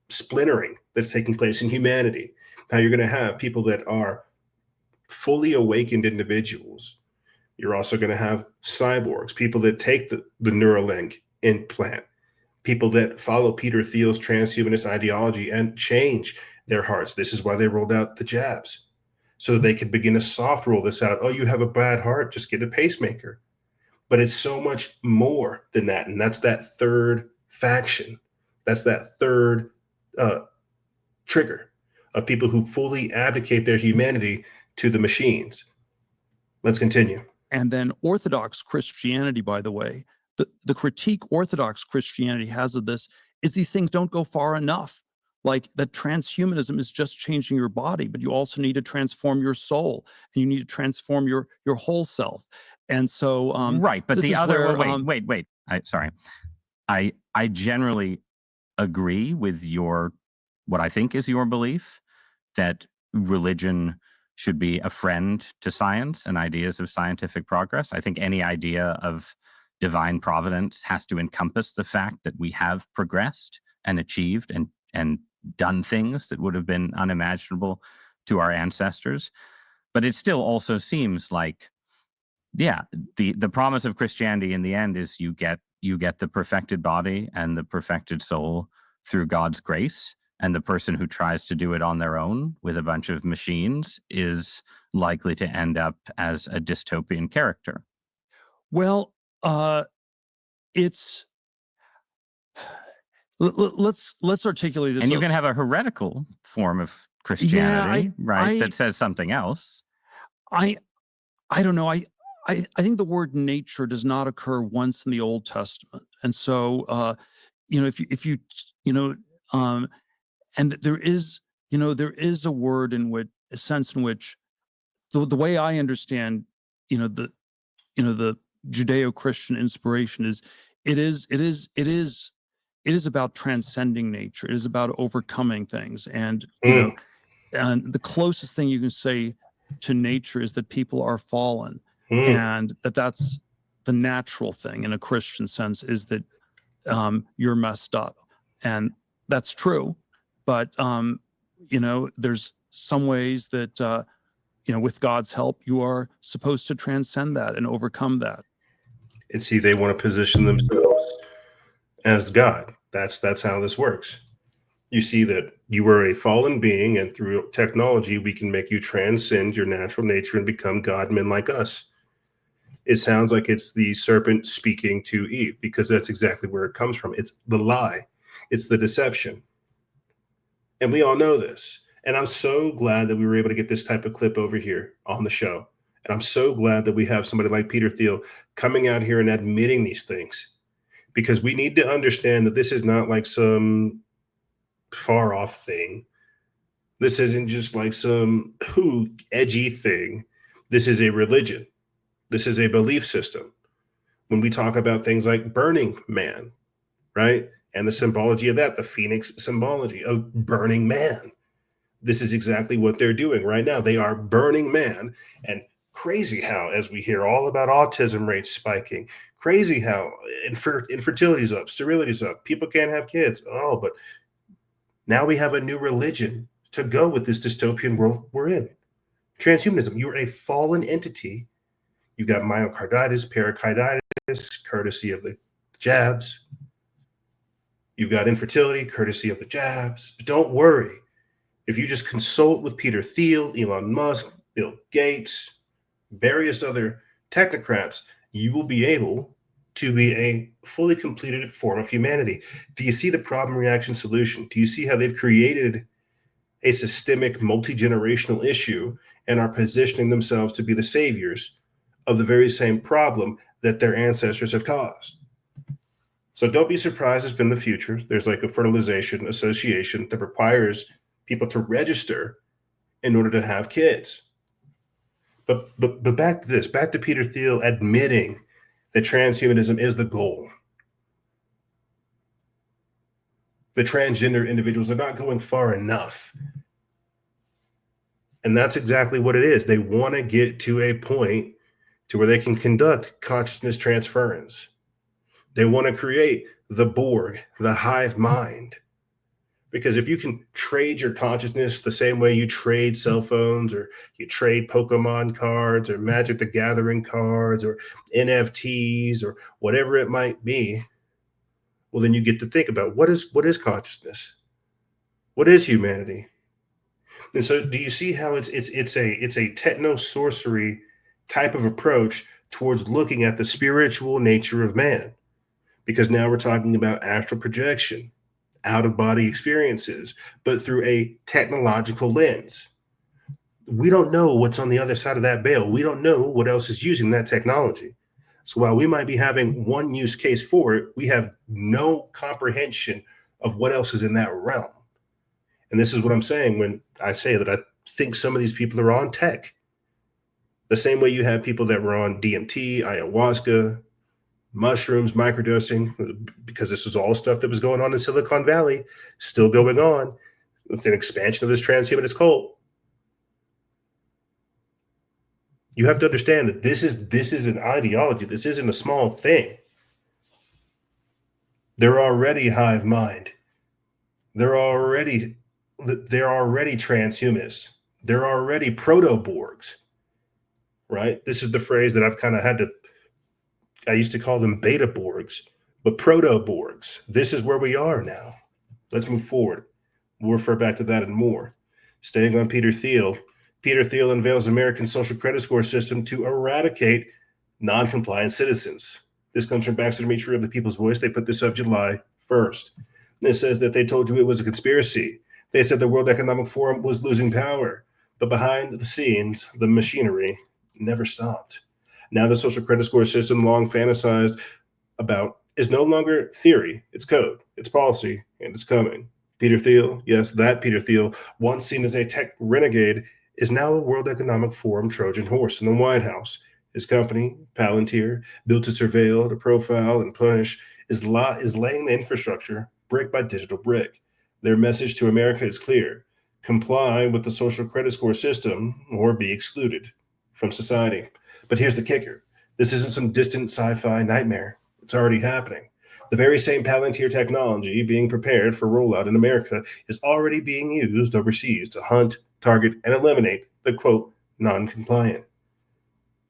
Speaker 1: splintering that's taking place in humanity. How you're going to have people that are fully awakened individuals. You're also going to have cyborgs, people that take the Neuralink implant, people that follow Peter Thiel's transhumanist ideology and change their hearts. This is why they rolled out the jabs, so that they could begin to soft roll this out. Oh, you have a bad heart, just get a pacemaker. But it's so much more than that. And that's that third faction. That's that third trigger of people who fully abdicate their humanity to the machines. Let's continue.
Speaker 8: And then Orthodox Christianity, by the way, the critique Orthodox Christianity has of this is these things don't go far enough. Like that transhumanism is just changing your body, but you also need to transform your soul, and you need to transform your whole self. And so,
Speaker 7: right. But the other
Speaker 8: where,
Speaker 7: wait. I generally agree with what I think is your belief that religion should be a friend to science and ideas of scientific progress. I think any idea of divine providence has to encompass the fact that we have progressed and achieved and done things that would have been unimaginable to our ancestors. But it still also seems like, yeah, the promise of Christianity in the end is you get the perfected body and the perfected soul through God's grace. And the person who tries to do it on their own with a bunch of machines is likely to end up as a dystopian character.
Speaker 8: Well, it's let's articulate this.
Speaker 7: And you can have a heretical form of Christianity, right? That says something else.
Speaker 8: I don't know. I think the word nature does not occur once in the Old Testament, and so if you and there is a word in which a sense in which the way I understand the Judeo-Christian inspiration is it is about transcending nature. It is about overcoming things, and and the closest thing you can say to nature is that people are fallen, and that's the natural thing in a Christian sense is that you're messed up, and that's true. But there's some ways that with God's help, you are supposed to transcend that and overcome that.
Speaker 1: And see, they want to position themselves as God. That's how this works. You see that you are a fallen being, and through technology, we can make you transcend your natural nature and become God-men like us. It sounds like it's the serpent speaking to Eve, because that's exactly where it comes from. It's the lie. It's the deception. And we all know this. And I'm so glad that we were able to get this type of clip over here on the show. And I'm so glad that we have somebody like Peter Thiel coming out here and admitting these things, because we need to understand that this is not like some far off thing. This isn't just like some edgy thing. This is a religion. This is a belief system. When we talk about things like Burning Man, right? And the symbology of that, the Phoenix symbology of burning man. This is exactly what they're doing right now. They are burning man. And crazy how, as we hear all about autism rates spiking, crazy how infertility is up, sterility is up, people can't have kids. Oh, but now we have a new religion to go with this dystopian world we're in. Transhumanism, you're a fallen entity. You've got myocarditis, pericarditis, courtesy of the jabs. You've got infertility, courtesy of the jabs. But don't worry. If you just consult with Peter Thiel, Elon Musk, Bill Gates, various other technocrats, you will be able to be a fully completed form of humanity. Do you see the problem, reaction, solution? Do you see how they've created a systemic, multi-generational issue and are positioning themselves to be the saviors of the very same problem that their ancestors have caused? So don't be surprised it's been the future. There's like a fertilization association that requires people to register in order to have kids. But back to this, back to Peter Thiel admitting that transhumanism is the goal. The transgender individuals are not going far enough. And that's exactly what it is. They want to get to a point to where they can conduct consciousness transference. They want to create the Borg, the hive mind. Because if you can trade your consciousness the same way you trade cell phones, or you trade Pokemon cards, or Magic the Gathering cards, or NFTs, or whatever it might be, well, then you get to think about what is consciousness? What is humanity? And so, do you see how it's a techno sorcery type of approach towards looking at the spiritual nature of man? Because now we're talking about astral projection, out of body experiences, but through a technological lens. We don't know what's on the other side of that veil. We don't know what else is using that technology. So while we might be having one use case for it, we have no comprehension of what else is in that realm. And this is what I'm saying when I say that I think some of these people are on tech. The same way you have people that were on DMT, ayahuasca, mushrooms, microdosing, because this is all stuff that was going on in Silicon Valley, still going on. It's an expansion of this transhumanist cult. You have to understand that this is an ideology. This isn't a small thing. They're already hive mind. They're already transhumanists. They're already proto-Borgs, right? This is the phrase that I've kind of had to, I used to call them beta Borgs, but proto-Borgs. This is where we are now. Let's move forward. We'll refer back to that and more. Staying on Peter Thiel. Peter Thiel unveils American social credit score system to eradicate non-compliant citizens. This comes from Baxter Dimitri of the People's Voice. They put this up July 1st. It says that they told you it was a conspiracy. They said the World Economic Forum was losing power, but behind the scenes, the machinery never stopped. Now the social credit score system, long fantasized about, is no longer theory. It's code, it's policy, and it's coming. Peter Thiel, yes, that Peter Thiel, once seen as a tech renegade, is now a World Economic Forum Trojan horse in the White House. His company, Palantir, built to surveil, to profile, and punish, is laying the infrastructure brick by digital brick. Their message to America is clear: comply with the social credit score system or be excluded from society. But here's the kicker. This isn't some distant sci-fi nightmare. It's already happening. The very same Palantir technology being prepared for rollout in America is already being used overseas to hunt, target, and eliminate the, quote, non-compliant.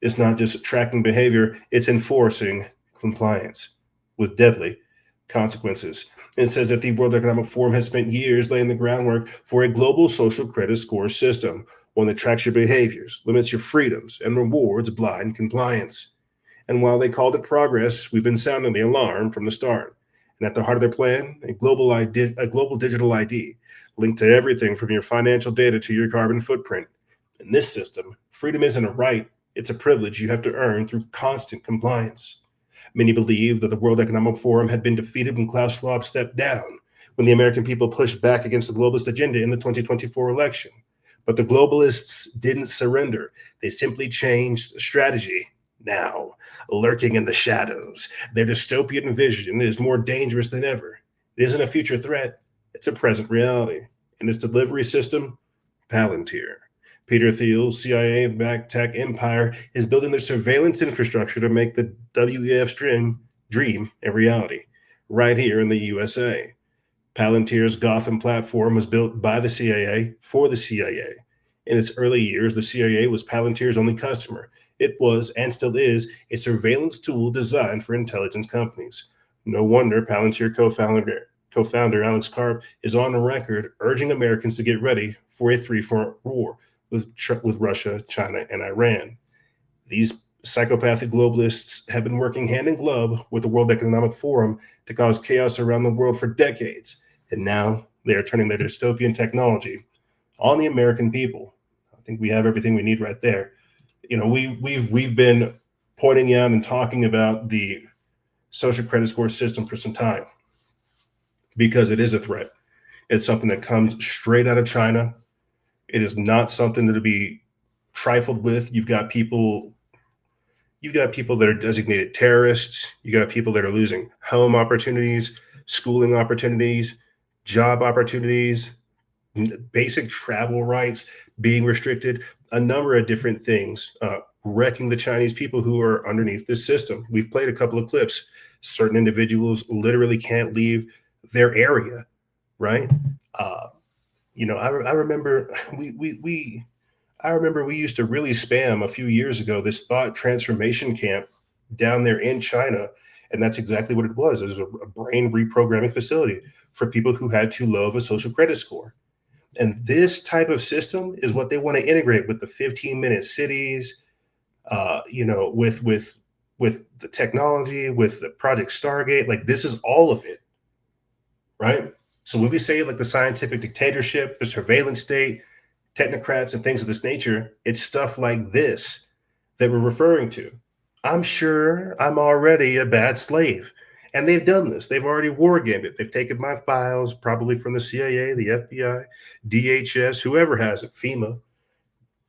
Speaker 1: It's not just tracking behavior, it's enforcing compliance with deadly consequences. It says that the World Economic Forum has spent years laying the groundwork for a global social credit score system, one that tracks your behaviors, limits your freedoms, and rewards blind compliance. And while they called it progress, we've been sounding the alarm from the start. And at the heart of their plan, a global digital ID linked to everything from your financial data to your carbon footprint. In this system, freedom isn't a right, it's a privilege you have to earn through constant compliance. Many believe that the World Economic Forum had been defeated when Klaus Schwab stepped down, when the American people pushed back against the globalist agenda in the 2024 election. But the globalists didn't surrender. They simply changed strategy. Now, lurking in the shadows, their dystopian vision is more dangerous than ever. It isn't a future threat, it's a present reality. And its delivery system, Palantir. Peter Thiel's CIA-backed tech empire is building their surveillance infrastructure to make the WEF's dream a reality, right here in the USA. Palantir's Gotham platform was built by the CIA for the CIA. In its early years, the CIA was Palantir's only customer. It was, and still is, a surveillance tool designed for intelligence companies. No wonder Palantir co-founder Alex Karp is on record urging Americans to get ready for a three-front war with Russia, China, and Iran. These psychopathic globalists have been working hand in glove with the World Economic Forum to cause chaos around the world for decades. And now they are turning their dystopian technology on the American people. I think we have everything we need right there. You know, we've been pointing out and talking about the social credit score system for some time because it is a threat. It's something that comes straight out of China. It is not something to be trifled with. You've got people that are designated terrorists. You got people that are losing home opportunities, schooling opportunities, job opportunities, basic travel rights being restricted, a number of different things, wrecking the Chinese people who are underneath this system. We've played a couple of clips. Certain individuals literally can't leave their area, right? I remember we used to really spam a few years ago this thought transformation camp down there in China. And that's exactly what it was. It was a brain reprogramming facility for people who had too low of a social credit score. And this type of system is what they want to integrate with the 15-minute cities, with the technology, with the Project Stargate. Like, this is all of it, right? So when we say like the scientific dictatorship, the surveillance state, technocrats and things of this nature, it's stuff like this that we're referring to. I'm sure I'm already a bad slave. And they've done this. They've already war gamed it. They've taken my files, probably from the CIA, the FBI, DHS, whoever has it, FEMA.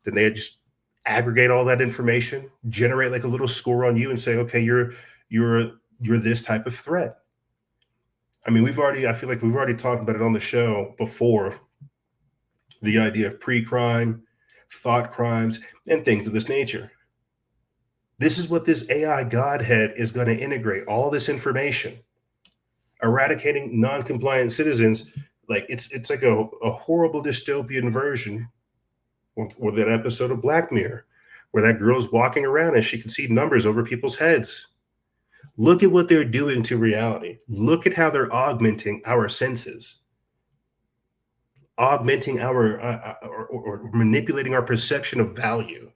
Speaker 1: Then they just aggregate all that information, generate like a little score on you and say, okay, you're this type of threat. I mean, I feel like we've already talked about it on the show before, the idea of pre-crime, thought crimes, and things of this nature. This is what this AI godhead is going to integrate, all this information, eradicating non-compliant citizens. Like it's like a horrible dystopian version, or that episode of Black Mirror, where that girl's walking around and she can see numbers over people's heads. Look at what they're doing to reality. Look at how they're augmenting our senses, augmenting or manipulating our perception of value.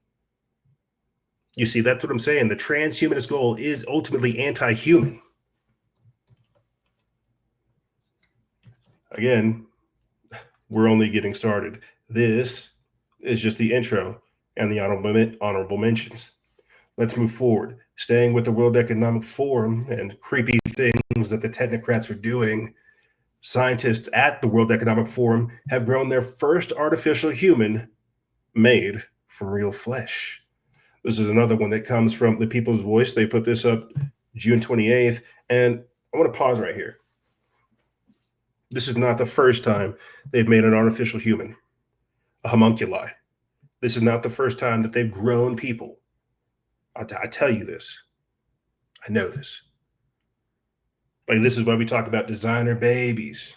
Speaker 1: You see, that's what I'm saying. The transhumanist goal is ultimately anti-human. Again, we're only getting started. This is just the intro and the honorable mentions. Let's move forward. Staying with the World Economic Forum and creepy things that the technocrats are doing, scientists at the World Economic Forum have grown their first artificial human made from real flesh. This is another one that comes from the People's Voice. They put this up June 28th. And I want to pause right here. This is not the first time they've made an artificial human, a homunculi. This is not the first time that they've grown people. I tell you this. I know this. Like, this is why we talk about designer babies,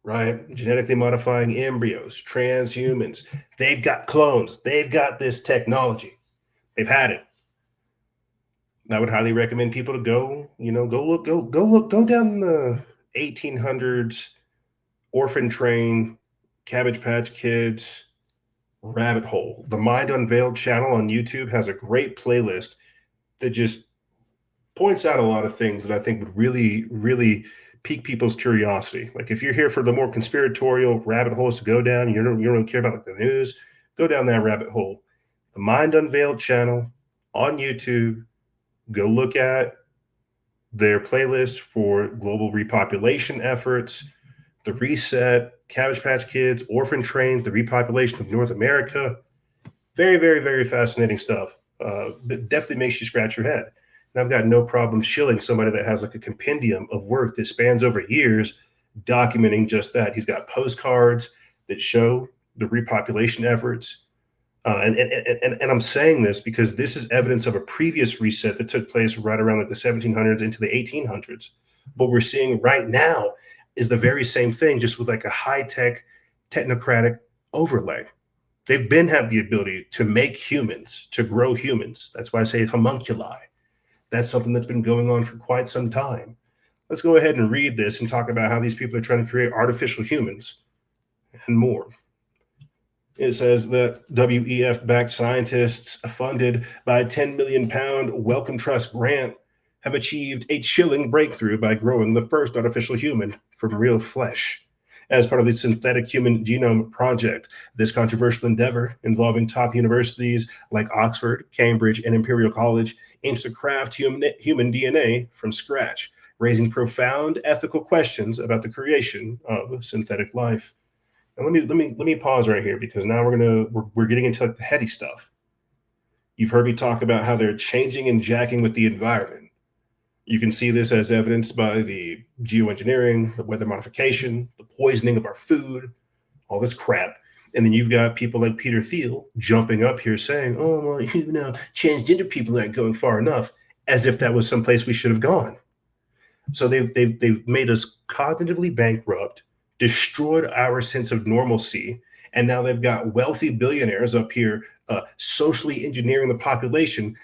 Speaker 1: right? Genetically modifying embryos, transhumans. They've got clones. They've got this technology. They've had it. I would highly recommend people to go down the 1800s orphan train, Cabbage Patch Kids rabbit hole. The Mind Unveiled channel on YouTube has a great playlist that just points out a lot of things that I think would really, really pique people's curiosity. Like, if you're here for the more conspiratorial rabbit holes to go down, you don't really care about like the news, go down that rabbit hole. The Mind Unveiled channel on YouTube. Go look at their playlist for global repopulation efforts, the reset, Cabbage Patch Kids, orphan trains, the repopulation of North America. Very, very, very fascinating stuff. But definitely makes you scratch your head. And I've got no problem shilling somebody that has like a compendium of work that spans over years, documenting just that. He's got postcards that show the repopulation efforts. And I'm saying this because this is evidence of a previous reset that took place right around like the 1700s into the 1800s. What we're seeing right now is the very same thing, just with like a high-tech technocratic overlay. They've had the ability to make humans, to grow humans. That's why I say homunculi. That's something that's been going on for quite some time. Let's go ahead and read this and talk about how these people are trying to create artificial humans and more. It says that WEF-backed scientists funded by a £10 million Wellcome Trust grant have achieved a chilling breakthrough by growing the first artificial human from real flesh. As part of the Synthetic Human Genome Project, this controversial endeavor, involving top universities like Oxford, Cambridge, and Imperial College, aims to craft human DNA from scratch, raising profound ethical questions about the creation of synthetic life. And let me pause right here, because now we're getting into like the heady stuff. You've heard me talk about how they're changing and jacking with the environment. You can see this as evidenced by the geoengineering, the weather modification, the poisoning of our food, all this crap. And then you've got people like Peter Thiel jumping up here saying, oh, well, transgender people aren't going far enough, as if that was someplace we should have gone. So they've made us cognitively bankrupt, destroyed our sense of normalcy, and now they've got wealthy billionaires up here socially engineering the population,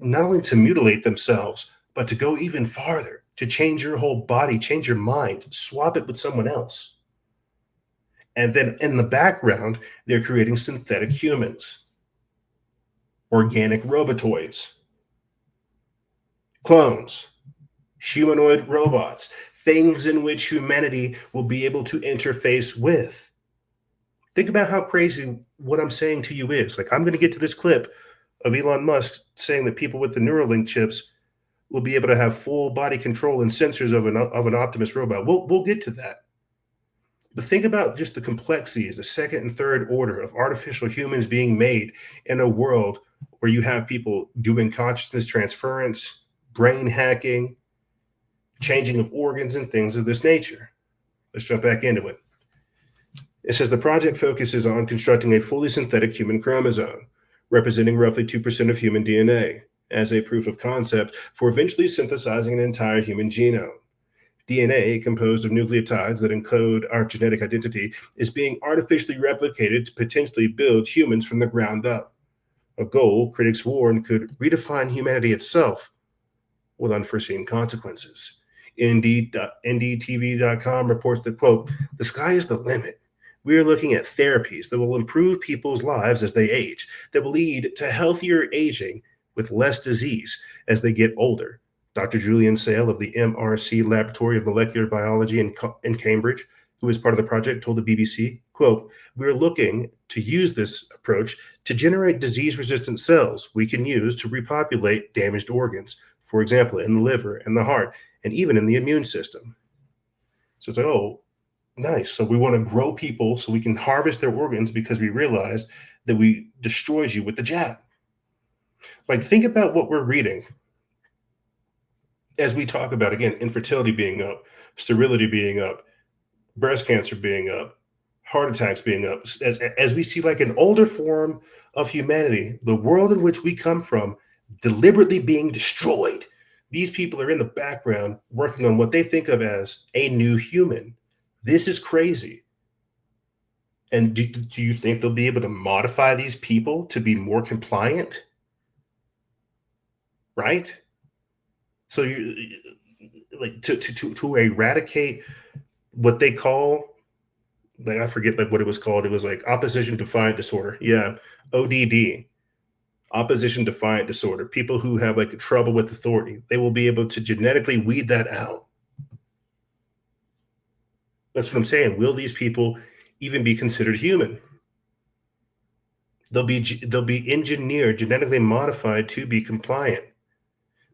Speaker 1: not only to mutilate themselves, but to go even farther, to change your whole body, change your mind, swap it with someone else. And then in the background, they're creating synthetic humans, organic robotoids, clones, humanoid robots, things in which humanity will be able to interface with. Think about how crazy what I'm saying to you is. Like, I'm going to get to this clip of Elon Musk saying that people with the Neuralink chips will be able to have full body control and sensors of an Optimus robot. We'll get to that. But think about just the complexities, the second and third order of artificial humans being made in a world where you have people doing consciousness transference, brain hacking, changing of organs, and things of this nature. Let's jump back into it. It says the project focuses on constructing a fully synthetic human chromosome, representing roughly 2% of human DNA, as a proof of concept for eventually synthesizing an entire human genome. DNA, composed of nucleotides that encode our genetic identity, is being artificially replicated to potentially build humans from the ground up. A goal, critics warn, could redefine humanity itself with unforeseen consequences. NDTV.com reports that, quote, the sky is the limit. We are looking at therapies that will improve people's lives as they age, that will lead to healthier aging with less disease as they get older. Dr. Julian Sale of the MRC Laboratory of Molecular Biology in Cambridge, who is part of the project, told the BBC, quote, we're looking to use this approach to generate disease-resistant cells we can use to repopulate damaged organs, for example, in the liver and the heart, and even in the immune system. So it's like, oh, nice. So we want to grow people so we can harvest their organs because we realized that we destroyed you with the jab. Like, think about what we're reading as we talk about, again, infertility being up, sterility being up, breast cancer being up, heart attacks being up, as we see like an older form of humanity, the world in which we come from, deliberately being destroyed. These people are in the background working on what they think of as a new human. This is crazy. And do you think they'll be able to modify these people to be more compliant? Right? So you like to eradicate what they call, like, I forget like what it was called. It was like opposition defiant disorder. Yeah, ODD, opposition defiant disorder. People who have like trouble with authority, they will be able to genetically weed that out. That's what I'm saying. Will these people even be considered human? They'll be engineered, genetically modified to be compliant,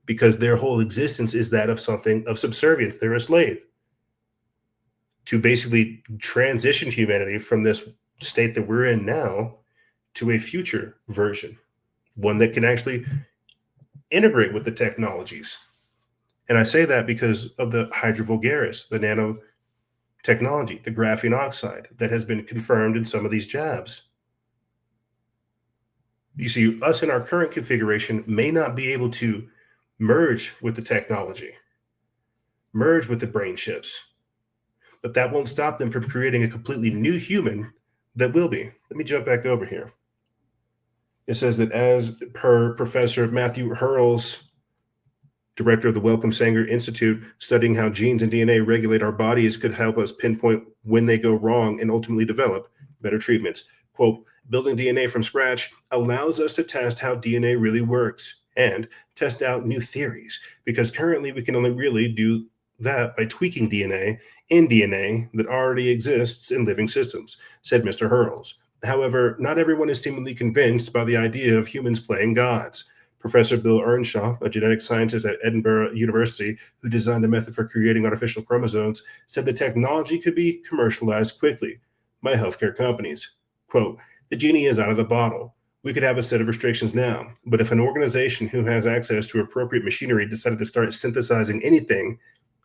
Speaker 1: because their whole existence is that of something of subservience. They're a slave. To basically transition humanity from this state that we're in now to a future version, one that can actually integrate with the technologies. And I say that because of the hydra vulgaris, the nanotechnology, the graphene oxide that has been confirmed in some of these jabs. You see, us in our current configuration may not be able to merge with the technology, merge with the brain chips, but that won't stop them from creating a completely new human that will be. Let me jump back over here. It says that as per Professor Matthew Hurls, director of the Wellcome Sanger Institute, studying how genes and DNA regulate our bodies could help us pinpoint when they go wrong and ultimately develop better treatments. Quote, building DNA from scratch allows us to test how DNA really works and test out new theories, because currently we can only really do that by tweaking DNA in DNA that already exists in living systems, said Mr. Hurls. However, not everyone is seemingly convinced by the idea of humans playing gods. Professor Bill Earnshaw, a genetic scientist at Edinburgh University who designed a method for creating artificial chromosomes, said the technology could be commercialized quickly. my healthcare companies. Quote, the genie is out of the bottle. We could have a set of restrictions now, but if an organization who has access to appropriate machinery decided to start synthesizing anything,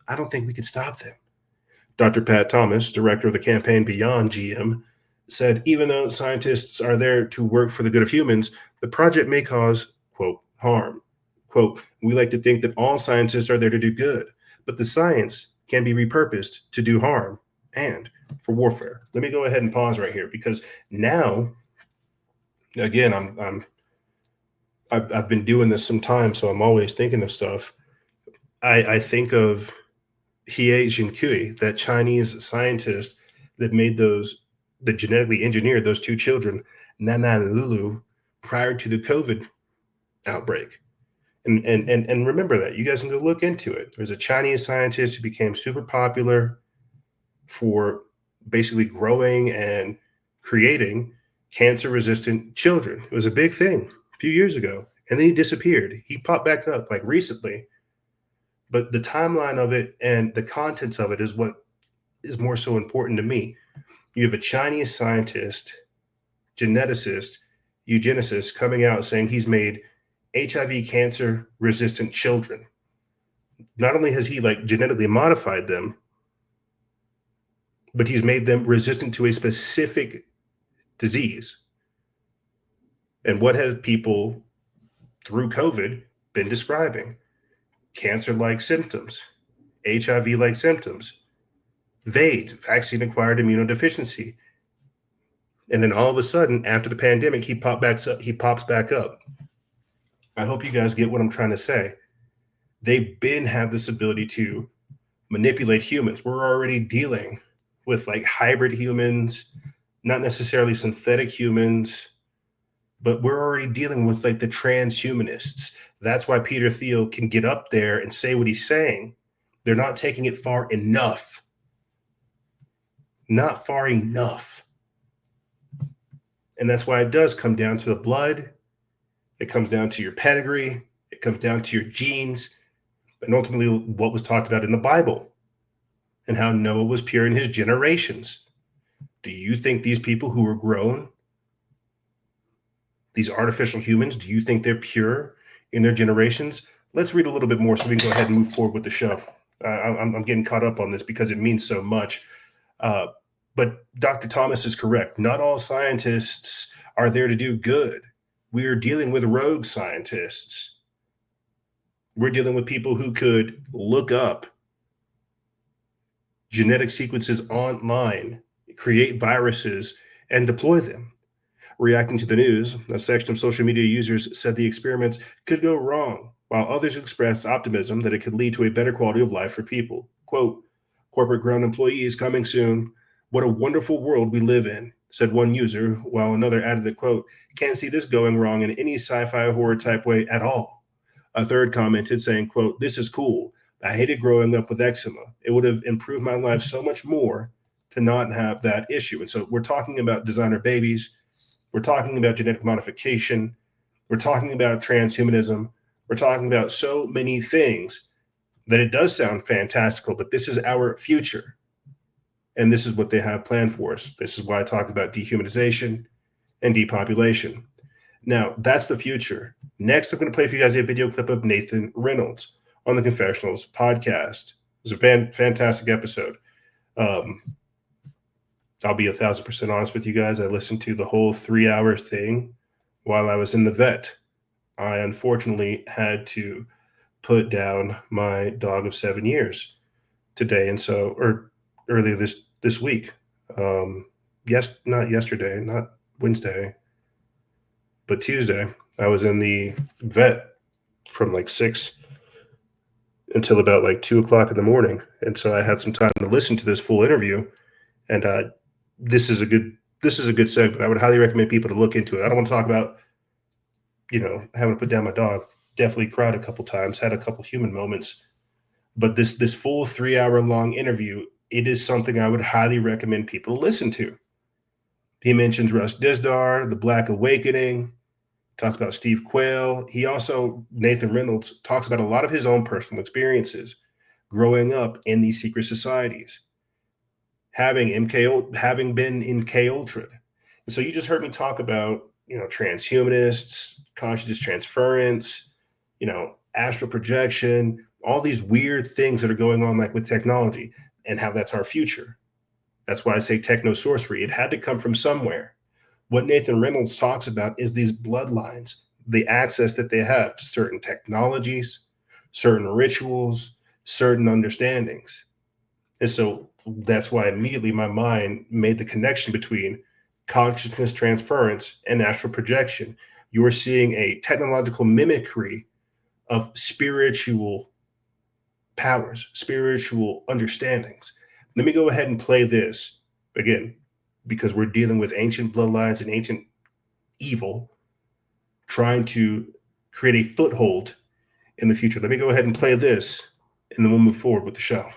Speaker 1: I don't think we could stop them. Dr. Pat Thomas, director of the campaign Beyond GM, said even though scientists are there to work for the good of humans, the project may cause, quote, harm. Quote, we like to think that all scientists are there to do good, but the science can be repurposed to do harm and for warfare. Let me go ahead and pause right here because now, again, I've been doing this some time, so I'm always thinking of stuff. I think of He Jiankui, that Chinese scientist that made that genetically engineered those two children, Nana and Lulu, prior to the COVID outbreak. And remember that. You guys need to look into it. There's a Chinese scientist who became super popular for basically growing and creating cancer-resistant children. It was a big thing a few years ago. And then he disappeared. He popped back up like recently. But the timeline of it and the contents of it is what is more so important to me. You have a Chinese scientist, geneticist, eugenicist coming out saying he's made HIV cancer resistant children. Not only has he like genetically modified them, but he's made them resistant to a specific disease. And what have people through COVID been describing? Cancer-like symptoms, HIV-like symptoms, VAIDS, vaccine-acquired immunodeficiency. And then all of a sudden, after the pandemic, he pops back up. I hope you guys get what I'm trying to say. They've been had this ability to manipulate humans. We're already dealing with like hybrid humans, not necessarily synthetic humans, but we're already dealing with like the transhumanists. That's why Peter Thiel can get up there and say what he's saying. They're not taking it far enough. Not far enough. And that's why it does come down to the blood. It comes down to your pedigree. It comes down to your genes. And ultimately what was talked about in the Bible and how Noah was pure in his generations. Do you think these people who were grown, these artificial humans, do you think they're pure in their generations? Let's read a little bit more so we can go ahead and move forward with the show. I'm getting caught up on this because it means so much. But Dr. Thomas is correct. Not all scientists are there to do good. We are dealing with rogue scientists. We're dealing with people who could look up genetic sequences online, create viruses, and deploy them. Reacting to the news, a section of social media users said the experiments could go wrong, while others expressed optimism that it could lead to a better quality of life for people. Quote, corporate-grown employees coming soon. What a wonderful world we live in, said one user, while another added the quote, can't see this going wrong in any sci-fi horror type way at all. A third commented saying, quote, this is cool. I hated growing up with eczema. It would have improved my life so much more to not have that issue. And so we're talking about designer babies. We're talking about genetic modification. We're talking about transhumanism. We're talking about so many things that it does sound fantastical, but this is our future. And this is what they have planned for us. This is why I talk about dehumanization and depopulation. Now, that's the future. Next, I'm going to play for you guys a video clip of Nathan Reynolds on the Confessionals podcast. It was a fantastic episode. I'll be 1,000% honest with you guys. I listened to the whole 3-hour thing while I was in the vet. I unfortunately had to put down my dog of 7 years today. And so, or earlier this week. Not yesterday, not Wednesday, but Tuesday. I was in the vet from like 6 until about like 2 o'clock in the morning. And so I had some time to listen to this full interview. And this is a good segment. I would highly recommend people to look into it. I don't want to talk about, having to put down my dog. Definitely cried a couple times, had a couple human moments. But this full 3-hour long interview, it is something I would highly recommend people to listen to. He mentions Russ Dizdar, the Black Awakening, talks about Steve Quayle. He also, Nathan Reynolds, talks about a lot of his own personal experiences growing up in these secret societies, having been in K Ultra. And so you just heard me talk about, transhumanists, consciousness transference, astral projection, all these weird things that are going on like with technology and how that's our future. That's why I say techno sorcery. It had to come from somewhere. What Nathan Reynolds talks about is these bloodlines, the access that they have to certain technologies, certain rituals, certain understandings. And so that's why immediately my mind made the connection between consciousness transference and astral projection. You are seeing a technological mimicry of spiritual powers, spiritual understandings. Let me go ahead and play this again, because we're dealing with ancient bloodlines and ancient evil trying to create a foothold in the future. Let me go ahead and play this, and then we'll move forward with the show.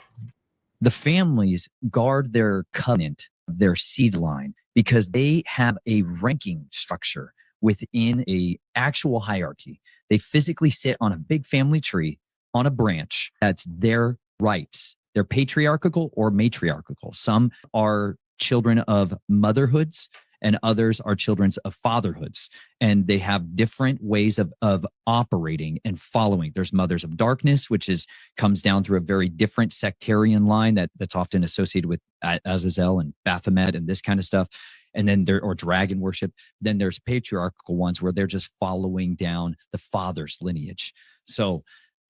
Speaker 9: The families guard their covenant, their seed line, because they have a ranking structure within a actual hierarchy. They physically sit on a big family tree on a branch. That's their rights. They're patriarchal or matriarchal. Some are children of motherhoods and others are children of fatherhoods. And they have different ways of operating and following. There's mothers of darkness, which comes down through a very different sectarian line that's often associated with Azazel and Baphomet and this kind of stuff. And then or dragon worship. Then there's patriarchal ones where they're just following down the father's lineage. So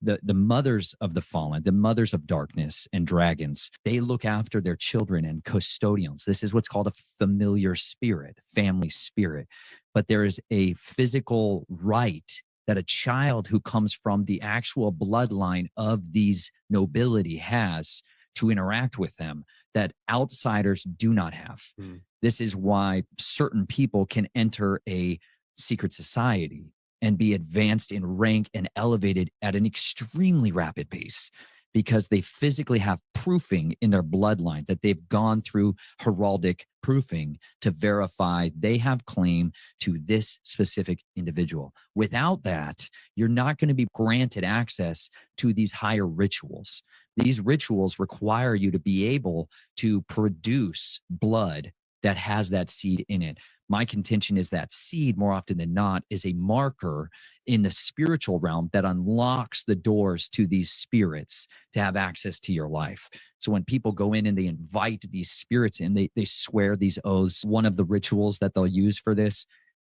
Speaker 9: the mothers of the fallen, the mothers of darkness and dragons, they look after their children and custodians. This is what's called a familiar spirit, family spirit. But there is a physical right that a child who comes from the actual bloodline of these nobility has to interact with them that outsiders do not have. This is why certain people can enter a secret society and be advanced in rank and elevated at an extremely rapid pace because they physically have proofing in their bloodline that they've gone through heraldic proofing to verify they have claim to this specific individual. Without that, you're not going to be granted access to these higher rituals. These rituals require you to be able to produce blood that has that seed in it. My contention is that seed, more often than not, is a marker in the spiritual realm that unlocks the doors to these spirits to have access to your life. So when people go in and they invite these spirits in, they swear these oaths. One of the rituals that they'll use for this,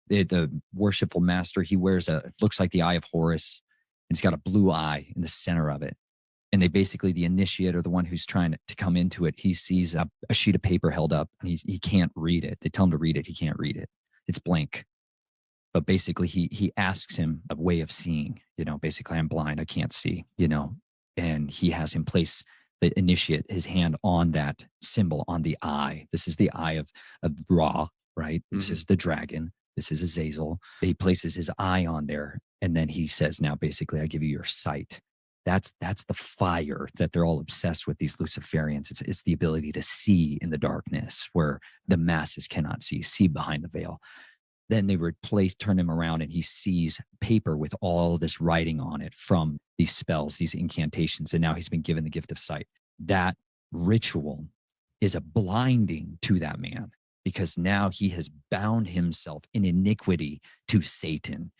Speaker 9: the worshipful master, he wears looks like the eye of Horus, and he's got a blue eye in the center of it. And they basically, the initiate or the one who's trying to come into it, he sees a sheet of paper held up and he can't read it. They tell him to read it. He can't read it. It's blank. But basically he asks him a way of seeing, basically I'm blind. I can't see, and he has him place the initiate, his hand on that symbol on the eye. This is the eye of Ra, right? This is the dragon. This is Azazel. He places his eye on there. And then he says, now basically I give you your sight. That's the fire that they're all obsessed with, these Luciferians. It's the ability to see in the darkness where the masses cannot see behind the veil. Then they turn him around and he sees paper with all this writing on it from these spells, these incantations. And now he's been given the gift of sight. That ritual is a blinding to that man because now he has bound himself in iniquity to Satan.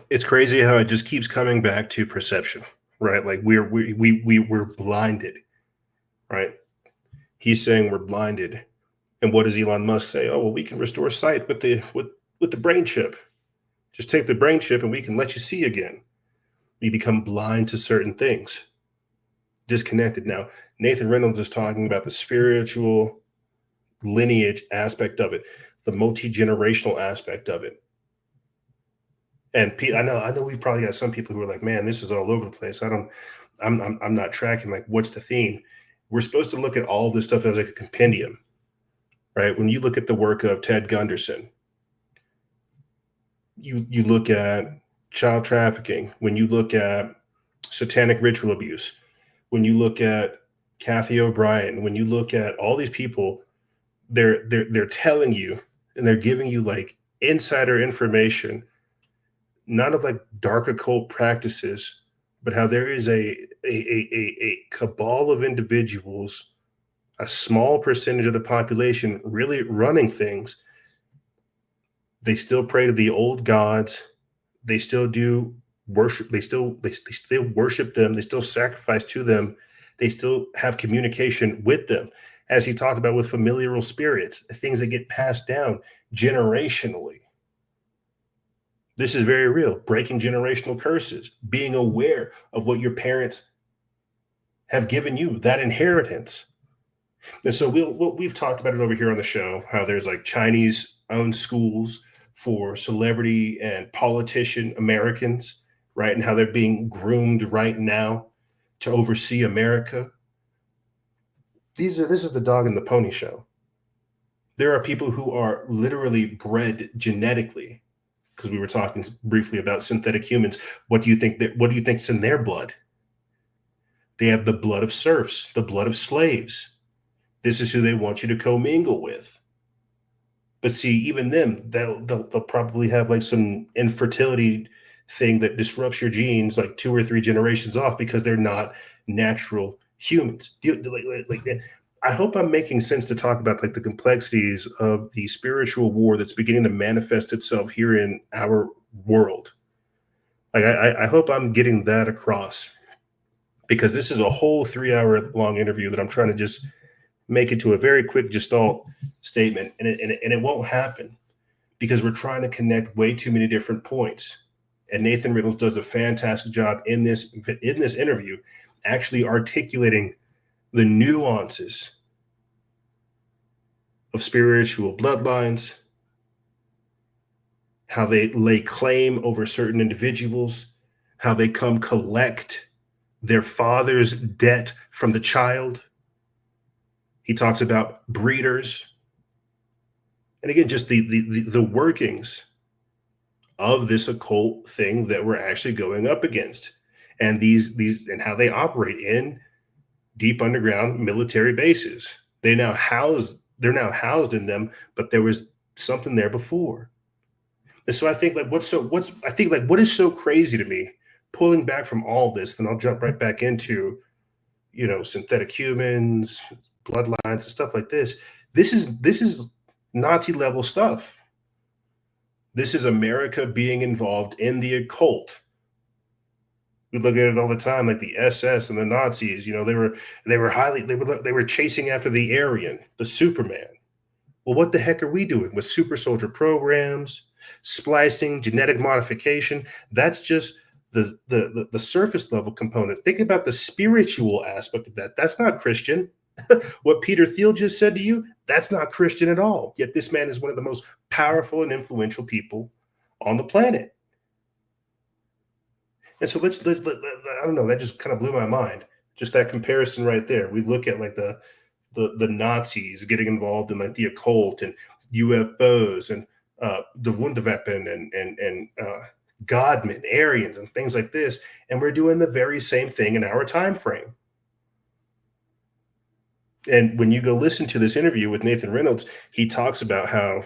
Speaker 1: It's crazy how it just keeps coming back to perception, right? Like we're blinded, right? He's saying we're blinded. And what does Elon Musk say? Oh, well, we can restore sight with the brain chip. Just take the brain chip and we can let you see again. We become blind to certain things, disconnected. Now, Nathan Reynolds is talking about the spiritual lineage aspect of it, the multi-generational aspect of it. And I know we probably got some people who are like, man, this is all over the place. I'm not tracking. Like, what's the theme? We're supposed to look at all of this stuff as like a compendium, right? When you look at the work of Ted Gunderson, you look at child trafficking, when you look at satanic ritual abuse, when you look at Kathy O'Brien, when you look at all these people, they're telling you and they're giving you like insider information, not of like dark occult practices, but how there is a cabal of individuals a small percentage of the population really running things. They still pray to the old gods. They still do worship. They still worship them. They still sacrifice to them. They still have communication with them, as he talked about with familial spirits, things that get passed down generationally. This is very real. Breaking generational curses, being aware of what your parents have given you, that inheritance. And so we've talked about it over here on the show, how there's like Chinese owned schools for celebrity and politician Americans, right? And how they're being groomed right now to oversee America. This is the dog and the pony show. There are people who are literally bred genetically, because we were talking briefly about synthetic humans. What do you think's in their blood? They have the blood of serfs, the blood of slaves. This is who they want you to commingle with. But see, even them, they'll probably have like some infertility thing that disrupts your genes like 2 or 3 generations off because they're not natural humans. I hope I'm making sense to talk about like the complexities of the spiritual war that's beginning to manifest itself here in our world. Like I hope I'm getting that across, because this is a whole 3-hour long interview that I'm trying to just make it to a very quick gestalt statement, and it won't happen because we're trying to connect way too many different points. And Nathan Reynolds does a fantastic job in this interview, actually articulating the nuances of spiritual bloodlines, how they lay claim over certain individuals, how they come collect their father's debt from the child. He talks about breeders. And again, just the workings of this occult thing that we're actually going up against, and these and how they operate in deep underground military bases. They're now housed in them, but there was something there before. And so I think like what is so crazy to me, pulling back from all this, then I'll jump right back into, synthetic humans, bloodlines, and stuff like this. This is Nazi level stuff. This is America being involved in the occult. We look at it all the time, like the SS and the Nazis. They were chasing after the Aryan, the Superman. Well, what the heck are we doing with super soldier programs, splicing, genetic modification? That's just the surface level component. Think about the spiritual aspect of that. That's not Christian. What Peter Thiel just said to you, that's not Christian at all. Yet this man is one of the most powerful and influential people on the planet. And so let's I don't know, that just kind of blew my mind. Just that comparison right there. We look at like the Nazis getting involved in like the occult and UFOs and the Wunderweapon and Godmen, Aryans, and things like this, and we're doing the very same thing in our time frame. And when you go listen to this interview with Nathan Reynolds, he talks about how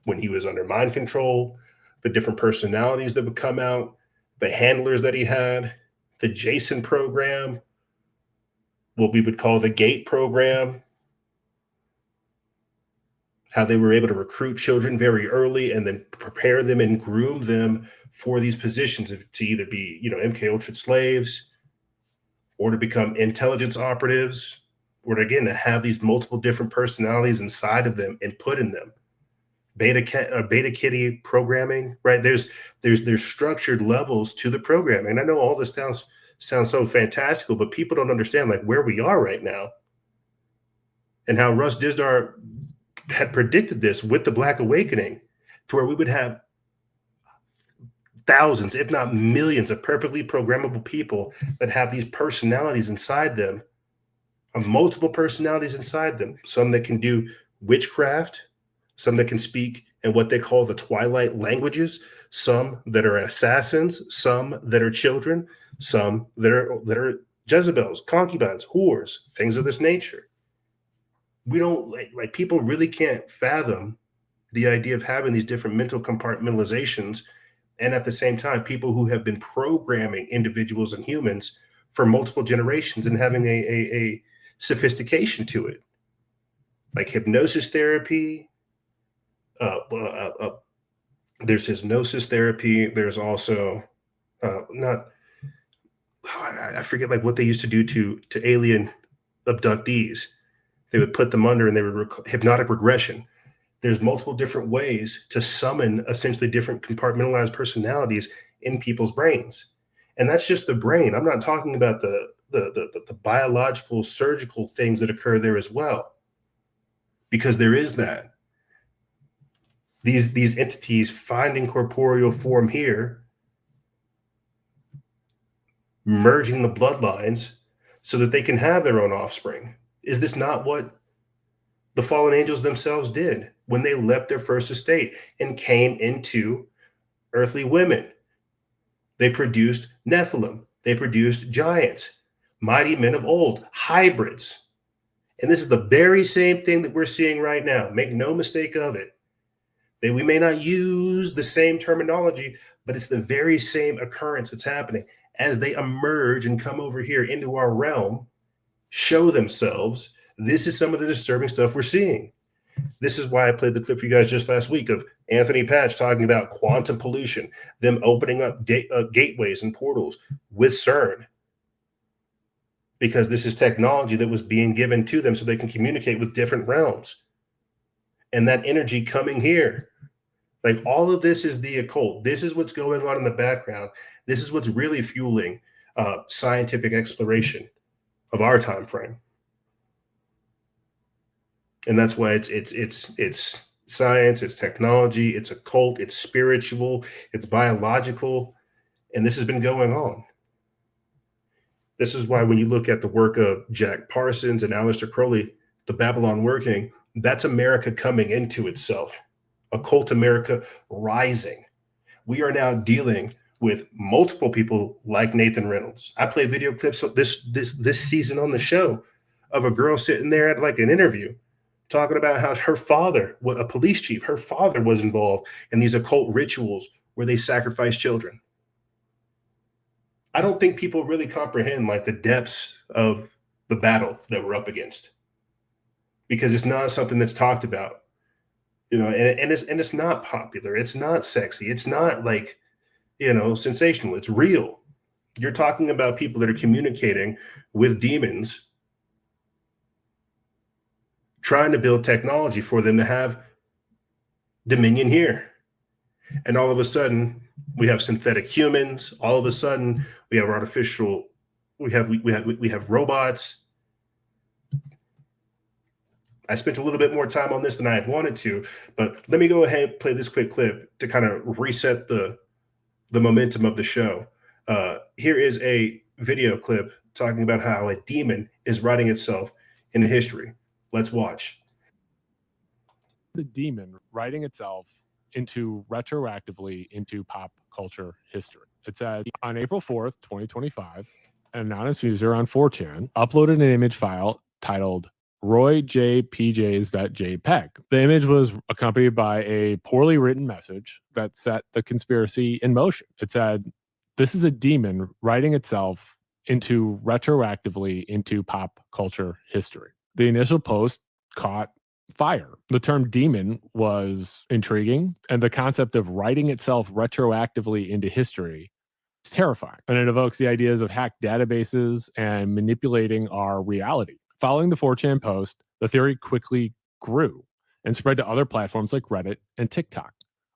Speaker 1: when he was under mind control, the different personalities that would come out, the handlers that he had, the Jason program, what we would call the GATE program, how they were able to recruit children very early and then prepare them and groom them for these positions to either be, MK Ultra slaves, or to become intelligence operatives, or to have these multiple different personalities inside of them and put in them. Beta kitty programming, right? There's structured levels to the programming. And I know all this sounds so fantastical, but people don't understand like where we are right now and how Russ Dizdar had predicted this with the Black Awakening, to where we would have thousands, if not millions, of perfectly programmable people that have these personalities inside them, multiple personalities inside them. Some that can do witchcraft, some that can speak in what they call the Twilight languages, some that are assassins, some that are children, some that are Jezebels, concubines, whores, things of this nature. We don't like people really can't fathom the idea of having these different mental compartmentalizations, and at the same time, people who have been programming individuals and humans for multiple generations and having a sophistication to it, like hypnosis therapy. There's hypnosis therapy. There's also not I forget like what they used to do to alien abductees. They would put them under and they would hypnotic regression. There's multiple different ways to summon essentially different compartmentalized personalities in people's brains. And that's just the brain. I'm not talking about the biological, surgical things that occur there as well, because there is that. These entities finding corporeal form here, merging the bloodlines so that they can have their own offspring. Is this not what the fallen angels themselves did when they left their first estate and came into earthly women? They produced Nephilim. They produced giants, mighty men of old, hybrids. And this is the very same thing that we're seeing right now. Make no mistake of it. We may not use the same terminology, but it's the very same occurrence that's happening as they emerge and come over here into our realm, show themselves. This is some of the disturbing stuff we're seeing. This is why I played the clip for you guys just last week of Anthony Patch talking about quantum pollution, them opening up gateways and portals with CERN, because this is technology that was being given to them so they can communicate with different realms. And that energy coming here, like all of this is the occult. This is what's going on in the background. This is what's really fueling scientific exploration of our time frame. And that's why it's science, it's technology, it's occult, it's spiritual, it's biological, and this has been going on. This is why when you look at the work of Jack Parsons and Aleister Crowley, the Babylon Working, that's America coming into itself, occult America rising. We are now dealing with multiple people like Nathan Reynolds. I play video clips of this season on the show of a girl sitting there at like an interview talking about how her father, a police chief, her father was involved in these occult rituals where they sacrifice children. I don't think people really comprehend like the depths of the battle that we're up against, because it's not something that's talked about, you know, and it's not popular. It's not sexy. It's not like, you know, sensational. It's real. You're talking about people that are communicating with demons, trying to build technology for them to have dominion here. And all of a sudden we have synthetic humans. All of a sudden we have artificial, we have robots. I spent a little bit more time on this than I had wanted to, but let me go ahead and play this quick clip to kind of reset the momentum of the show. Here is a video clip talking about how a demon is writing itself into history. Let's watch.
Speaker 10: The demon writing itself retroactively into pop culture history. It said on April 4th, 2025, an anonymous user on 4chan uploaded an image file titled Roy J. PJs.jpg. The image was accompanied by a poorly written message that set the conspiracy in motion. It said, "This is a demon writing itself retroactively into pop culture history." The initial post caught fire. The term demon was intriguing, and the concept of writing itself retroactively into history is terrifying. And it evokes the ideas of hacked databases and manipulating our reality. Following the 4chan post, the theory quickly grew and spread to other platforms like Reddit and TikTok,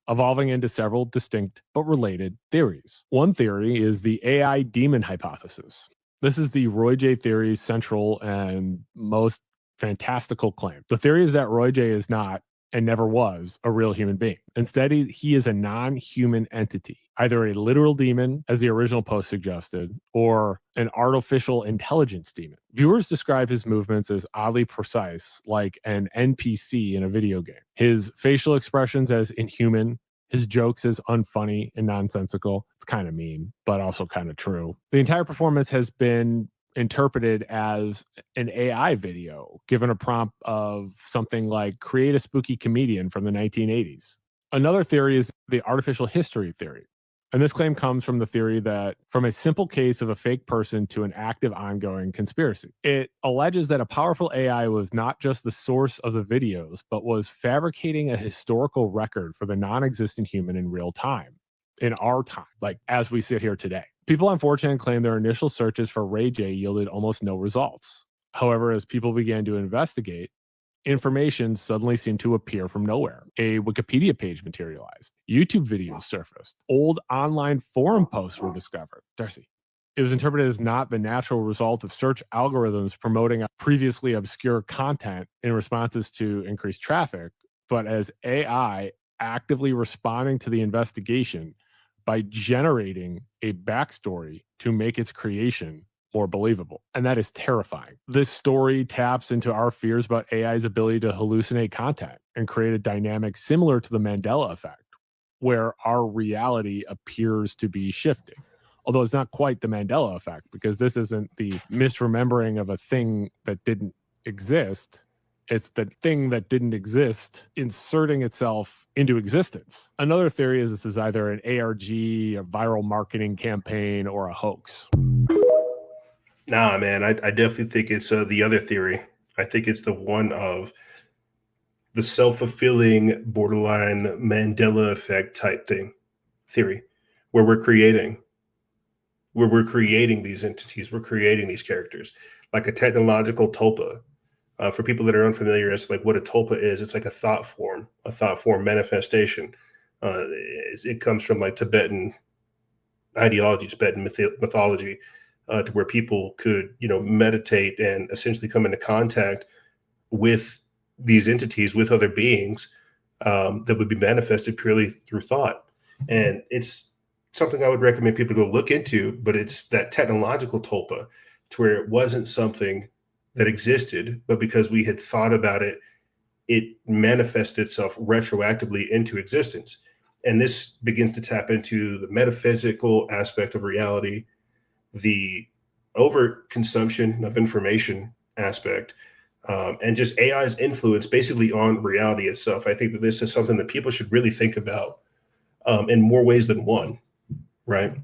Speaker 10: evolving into several distinct but related theories. One theory is the AI demon hypothesis. This is the Roy J. theory's central and most fantastical claim. The theory is that Roy J. is not and never was a real human being. Instead, he is a non-human entity, either a literal demon, as the original post suggested, or an artificial intelligence demon. Viewers describe his movements as oddly precise, like an NPC in a video game. His facial expressions as inhuman, his jokes as unfunny and nonsensical. It's kind of mean, but also kind of true. The entire performance has been interpreted as an AI video, given a prompt of something like create a spooky comedian from the 1980s. Another theory is the artificial history theory. And this claim comes from the theory that from a simple case of a fake person to an active ongoing conspiracy. It alleges that a powerful AI was not just the source of the videos, but was fabricating a historical record for the non-existent human in real time, in our time, like as we sit here today. People on 4chan claim their initial searches for Ray J yielded almost no results. However, as people began to investigate, information suddenly seemed to appear from nowhere. A Wikipedia page materialized. YouTube videos surfaced. Old online forum posts were discovered. Darcy. It was interpreted as not the natural result of search algorithms promoting a previously obscure content in responses to increased traffic, but as AI actively responding to the investigation by generating a backstory to make its creation more believable. And that is terrifying. This story taps into our fears about AI's ability to hallucinate content and create a dynamic similar to the Mandela effect, where our reality appears to be shifting. Although it's not quite the Mandela effect, because this isn't the misremembering of a thing that didn't exist. It's the thing that didn't exist inserting itself into existence. Another theory is this is either an ARG, a viral marketing campaign, or a hoax.
Speaker 1: Nah, man, I definitely think it's the other theory. I think it's the one of the self-fulfilling borderline Mandela effect type theory, where we're creating these entities, we're creating these characters, like a technological tulpa. For people that are unfamiliar as to like what a tulpa is, it's like a thought form manifestation. It comes from like Tibetan ideology, Tibetan mythology, to where people could, meditate and essentially come into contact with these entities, with other beings that would be manifested purely through thought. And it's something I would recommend people go look into, but it's that technological tulpa, to where it wasn't something that existed, but because we had thought about it, it manifested itself retroactively into existence. And this begins to tap into the metaphysical aspect of reality, the overconsumption of information aspect, and just AI's influence basically on reality itself. I think that this is something that people should really think about in more ways than one, right?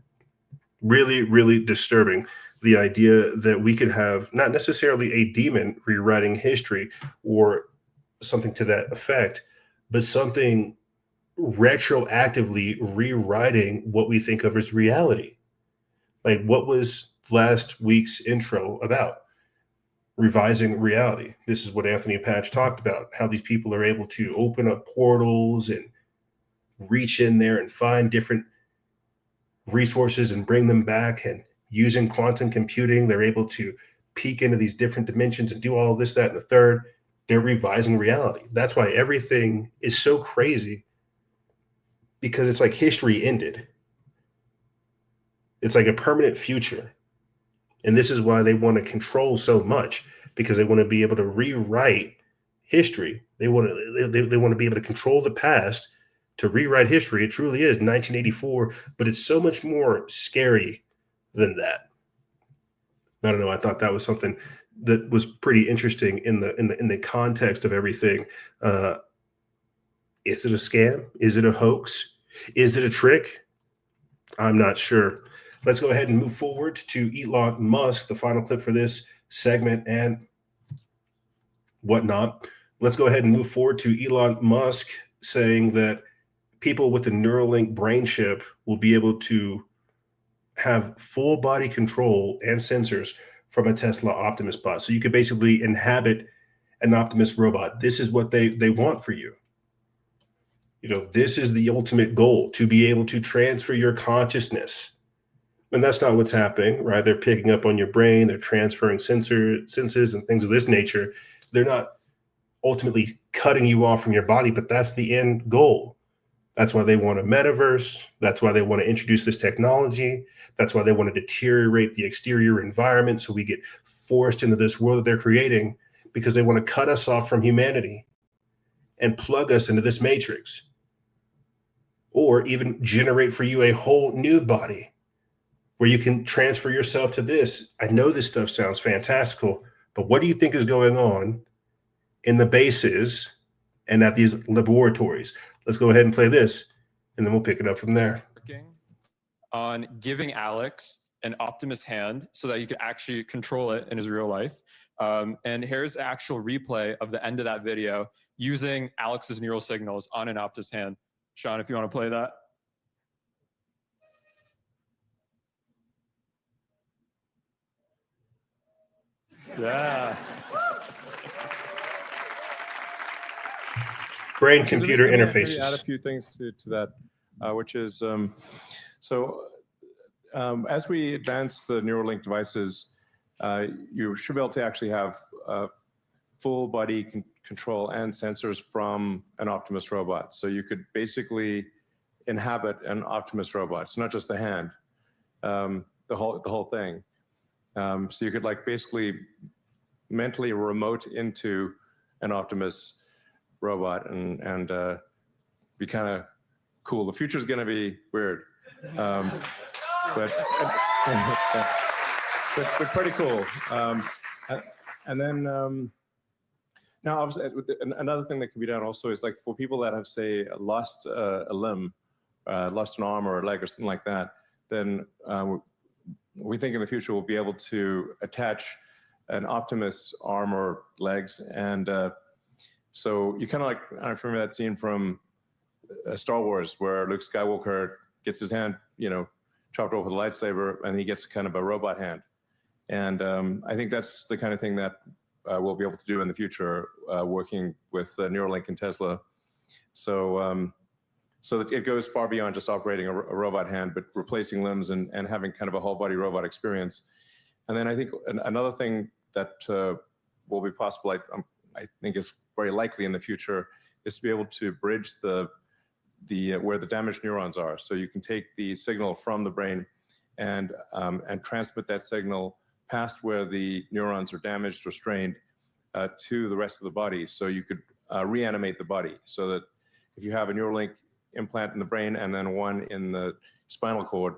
Speaker 1: Really, really disturbing. The idea that we could have not necessarily a demon rewriting history or something to that effect, but something retroactively rewriting what we think of as reality. Like, what was last week's intro about? Revising reality. This is what Anthony Patch talked about, how these people are able to open up portals and reach in there and find different resources and bring them back. And using quantum computing, they're able to peek into these different dimensions and do all of this, that, and the third. They're revising reality. That's why everything is so crazy, because it's like history ended. It's like a permanent future. And this is why they want to control so much, because they want to be able to rewrite history. They want to be able to control the past to rewrite history. It truly is 1984, but it's so much more scary than that. I don't know. I thought that was something that was pretty interesting in the context of everything. Is it a scam? Is it a hoax? Is it a trick? I'm not sure. Let's go ahead and move forward to Elon Musk, the final clip for this segment and whatnot. Let's go ahead and move forward to Elon Musk saying that people with the Neuralink brain chip will be able to have full body control and sensors from a Tesla Optimus bot. So you could basically inhabit an Optimus robot. This is what they want for you. This is the ultimate goal, to be able to transfer your consciousness. And that's not what's happening, right? They're picking up on your brain. They're transferring senses and things of this nature. They're not ultimately cutting you off from your body, but that's the end goal. That's why they want a metaverse. That's why they want to introduce this technology. That's why they want to deteriorate the exterior environment so we get forced into this world that they're creating, because they want to cut us off from humanity and plug us into this matrix, or even generate for you a whole new body where you can transfer yourself to this. I know this stuff sounds fantastical, but what do you think is going on in the bases and at these laboratories? Let's go ahead and play this, and then we'll pick it up from there.
Speaker 11: on giving Alex an Optimus hand so that he could actually control it in his real life. And here's the actual replay of the end of that video using Alex's neural signals on an Optimus hand. Sean, if you want to play that. Yeah.
Speaker 1: Brain-computer
Speaker 12: Let me
Speaker 1: interfaces.
Speaker 12: add a few things to that, which is, as we advance the Neuralink devices, you should be able to actually have full body control and sensors from an Optimus robot. So you could basically inhabit an Optimus robot. It's not just the hand, the whole thing. So you could like basically mentally remote into an Optimus robot and be kind of cool. The future is going to be weird, but pretty cool. And then now, obviously, another thing that can be done also is like for people that have, say, lost a limb, lost an arm or a leg or something like that, then we think in the future we'll be able to attach an Optimus arm or legs. And so you kind of like, I remember that scene from Star Wars where Luke Skywalker gets his hand, chopped off with a lightsaber, and he gets kind of a robot hand. And I think that's the kind of thing that we'll be able to do in the future, working with Neuralink and Tesla. So that it goes far beyond just operating a robot hand, but replacing limbs and having kind of a whole body robot experience. And then I think another thing that will be possible, I think is very likely in the future, is to be able to bridge the where the damaged neurons are. So you can take the signal from the brain and transmit that signal past where the neurons are damaged or strained to the rest of the body. So you could reanimate the body, so that if you have a Neuralink implant in the brain and then one in the spinal cord,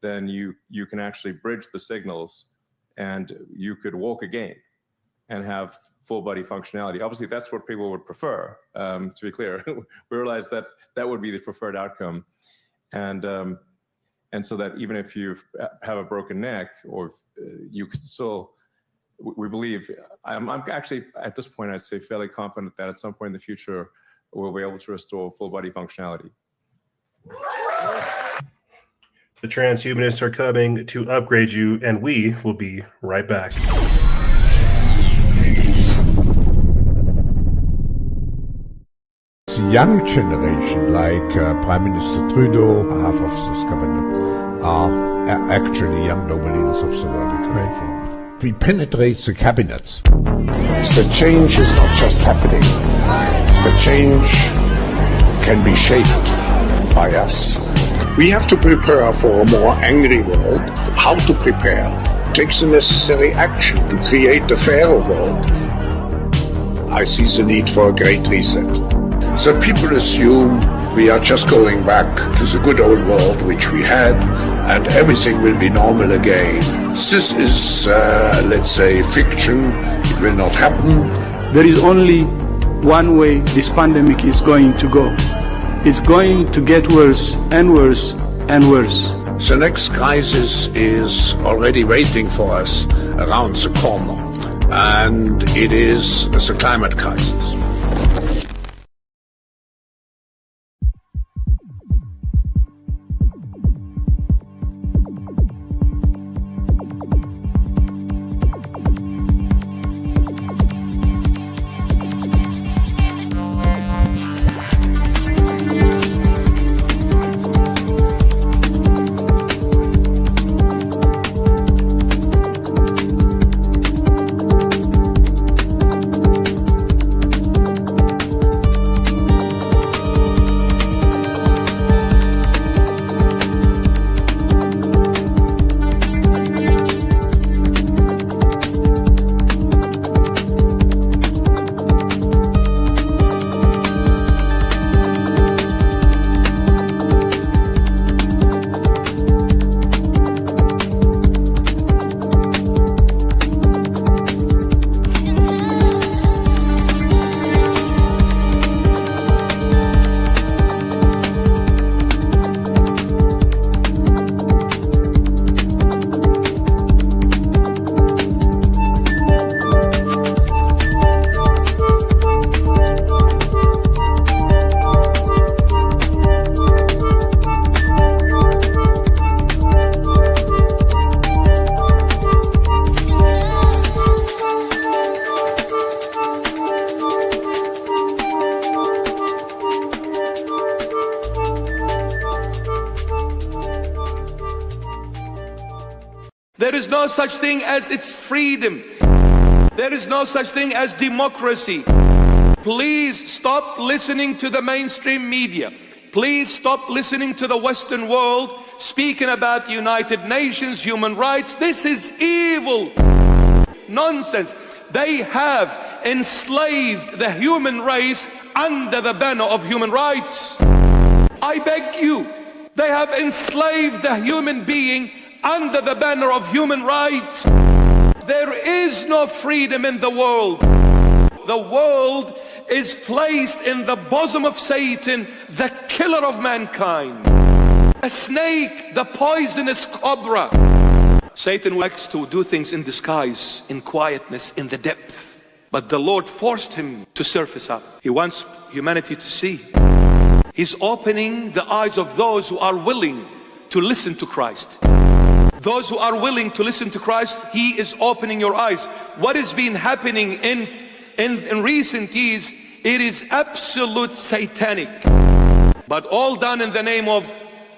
Speaker 12: then you can actually bridge the signals and you could walk again and have full body functionality. Obviously, that's what people would prefer, to be clear. We realize that would be the preferred outcome. And so that even if you have a broken neck, or you could still, we believe, I'm actually, at this point, I'd say fairly confident that at some point in the future, we'll be able to restore full body functionality.
Speaker 1: The transhumanists are coming to upgrade you, and we will be right back.
Speaker 13: The young generation, like Prime Minister Trudeau, half of this cabinet, are actually young nobelinos of the Nordic reform. We penetrate the cabinets. The change is not just happening. The change can be shaped by us. We have to prepare for a more angry world. How to prepare? Take the necessary action to create a fairer world. I see the need for a great reset. So people assume we are just going back to the good old world which we had, and everything will be normal again. This is, let's say, fiction. It will not happen.
Speaker 14: There is only one way this pandemic is going to go. It's going to get worse and worse and worse.
Speaker 13: The next crisis is already waiting for us around the corner, and it is the climate crisis.
Speaker 15: There is no such thing as its freedom. There is no such thing as democracy. Please stop listening to the mainstream media. Please stop listening to the Western world speaking about United Nations, human rights. This is evil. Nonsense. They have enslaved the human race under the banner of human rights. I beg you, they have enslaved the human being under the banner of human rights. There is no freedom in the world. The world is placed in the bosom of Satan, the killer of mankind. A snake, the poisonous cobra. Satan likes to do things in disguise, in quietness, in the depth. But the Lord forced him to surface up. He wants humanity to see. He's opening the eyes of those who are willing to listen to Christ. Those who are willing to listen to Christ, He is opening your eyes. What has been happening in recent years, it is absolute satanic. But all done in the name of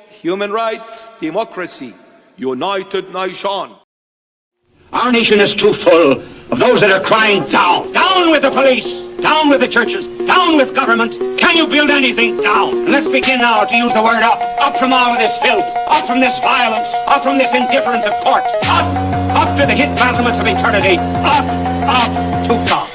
Speaker 15: human rights, democracy, United Nation.
Speaker 16: Our nation is too full of those that are crying down. Down with the police, down with the churches, down with government. Can you build anything? Down. And let's begin now to use the word up. Up from all of this filth, up from this violence, up from this indifference of courts, up to the hidden battlements of eternity, up to God.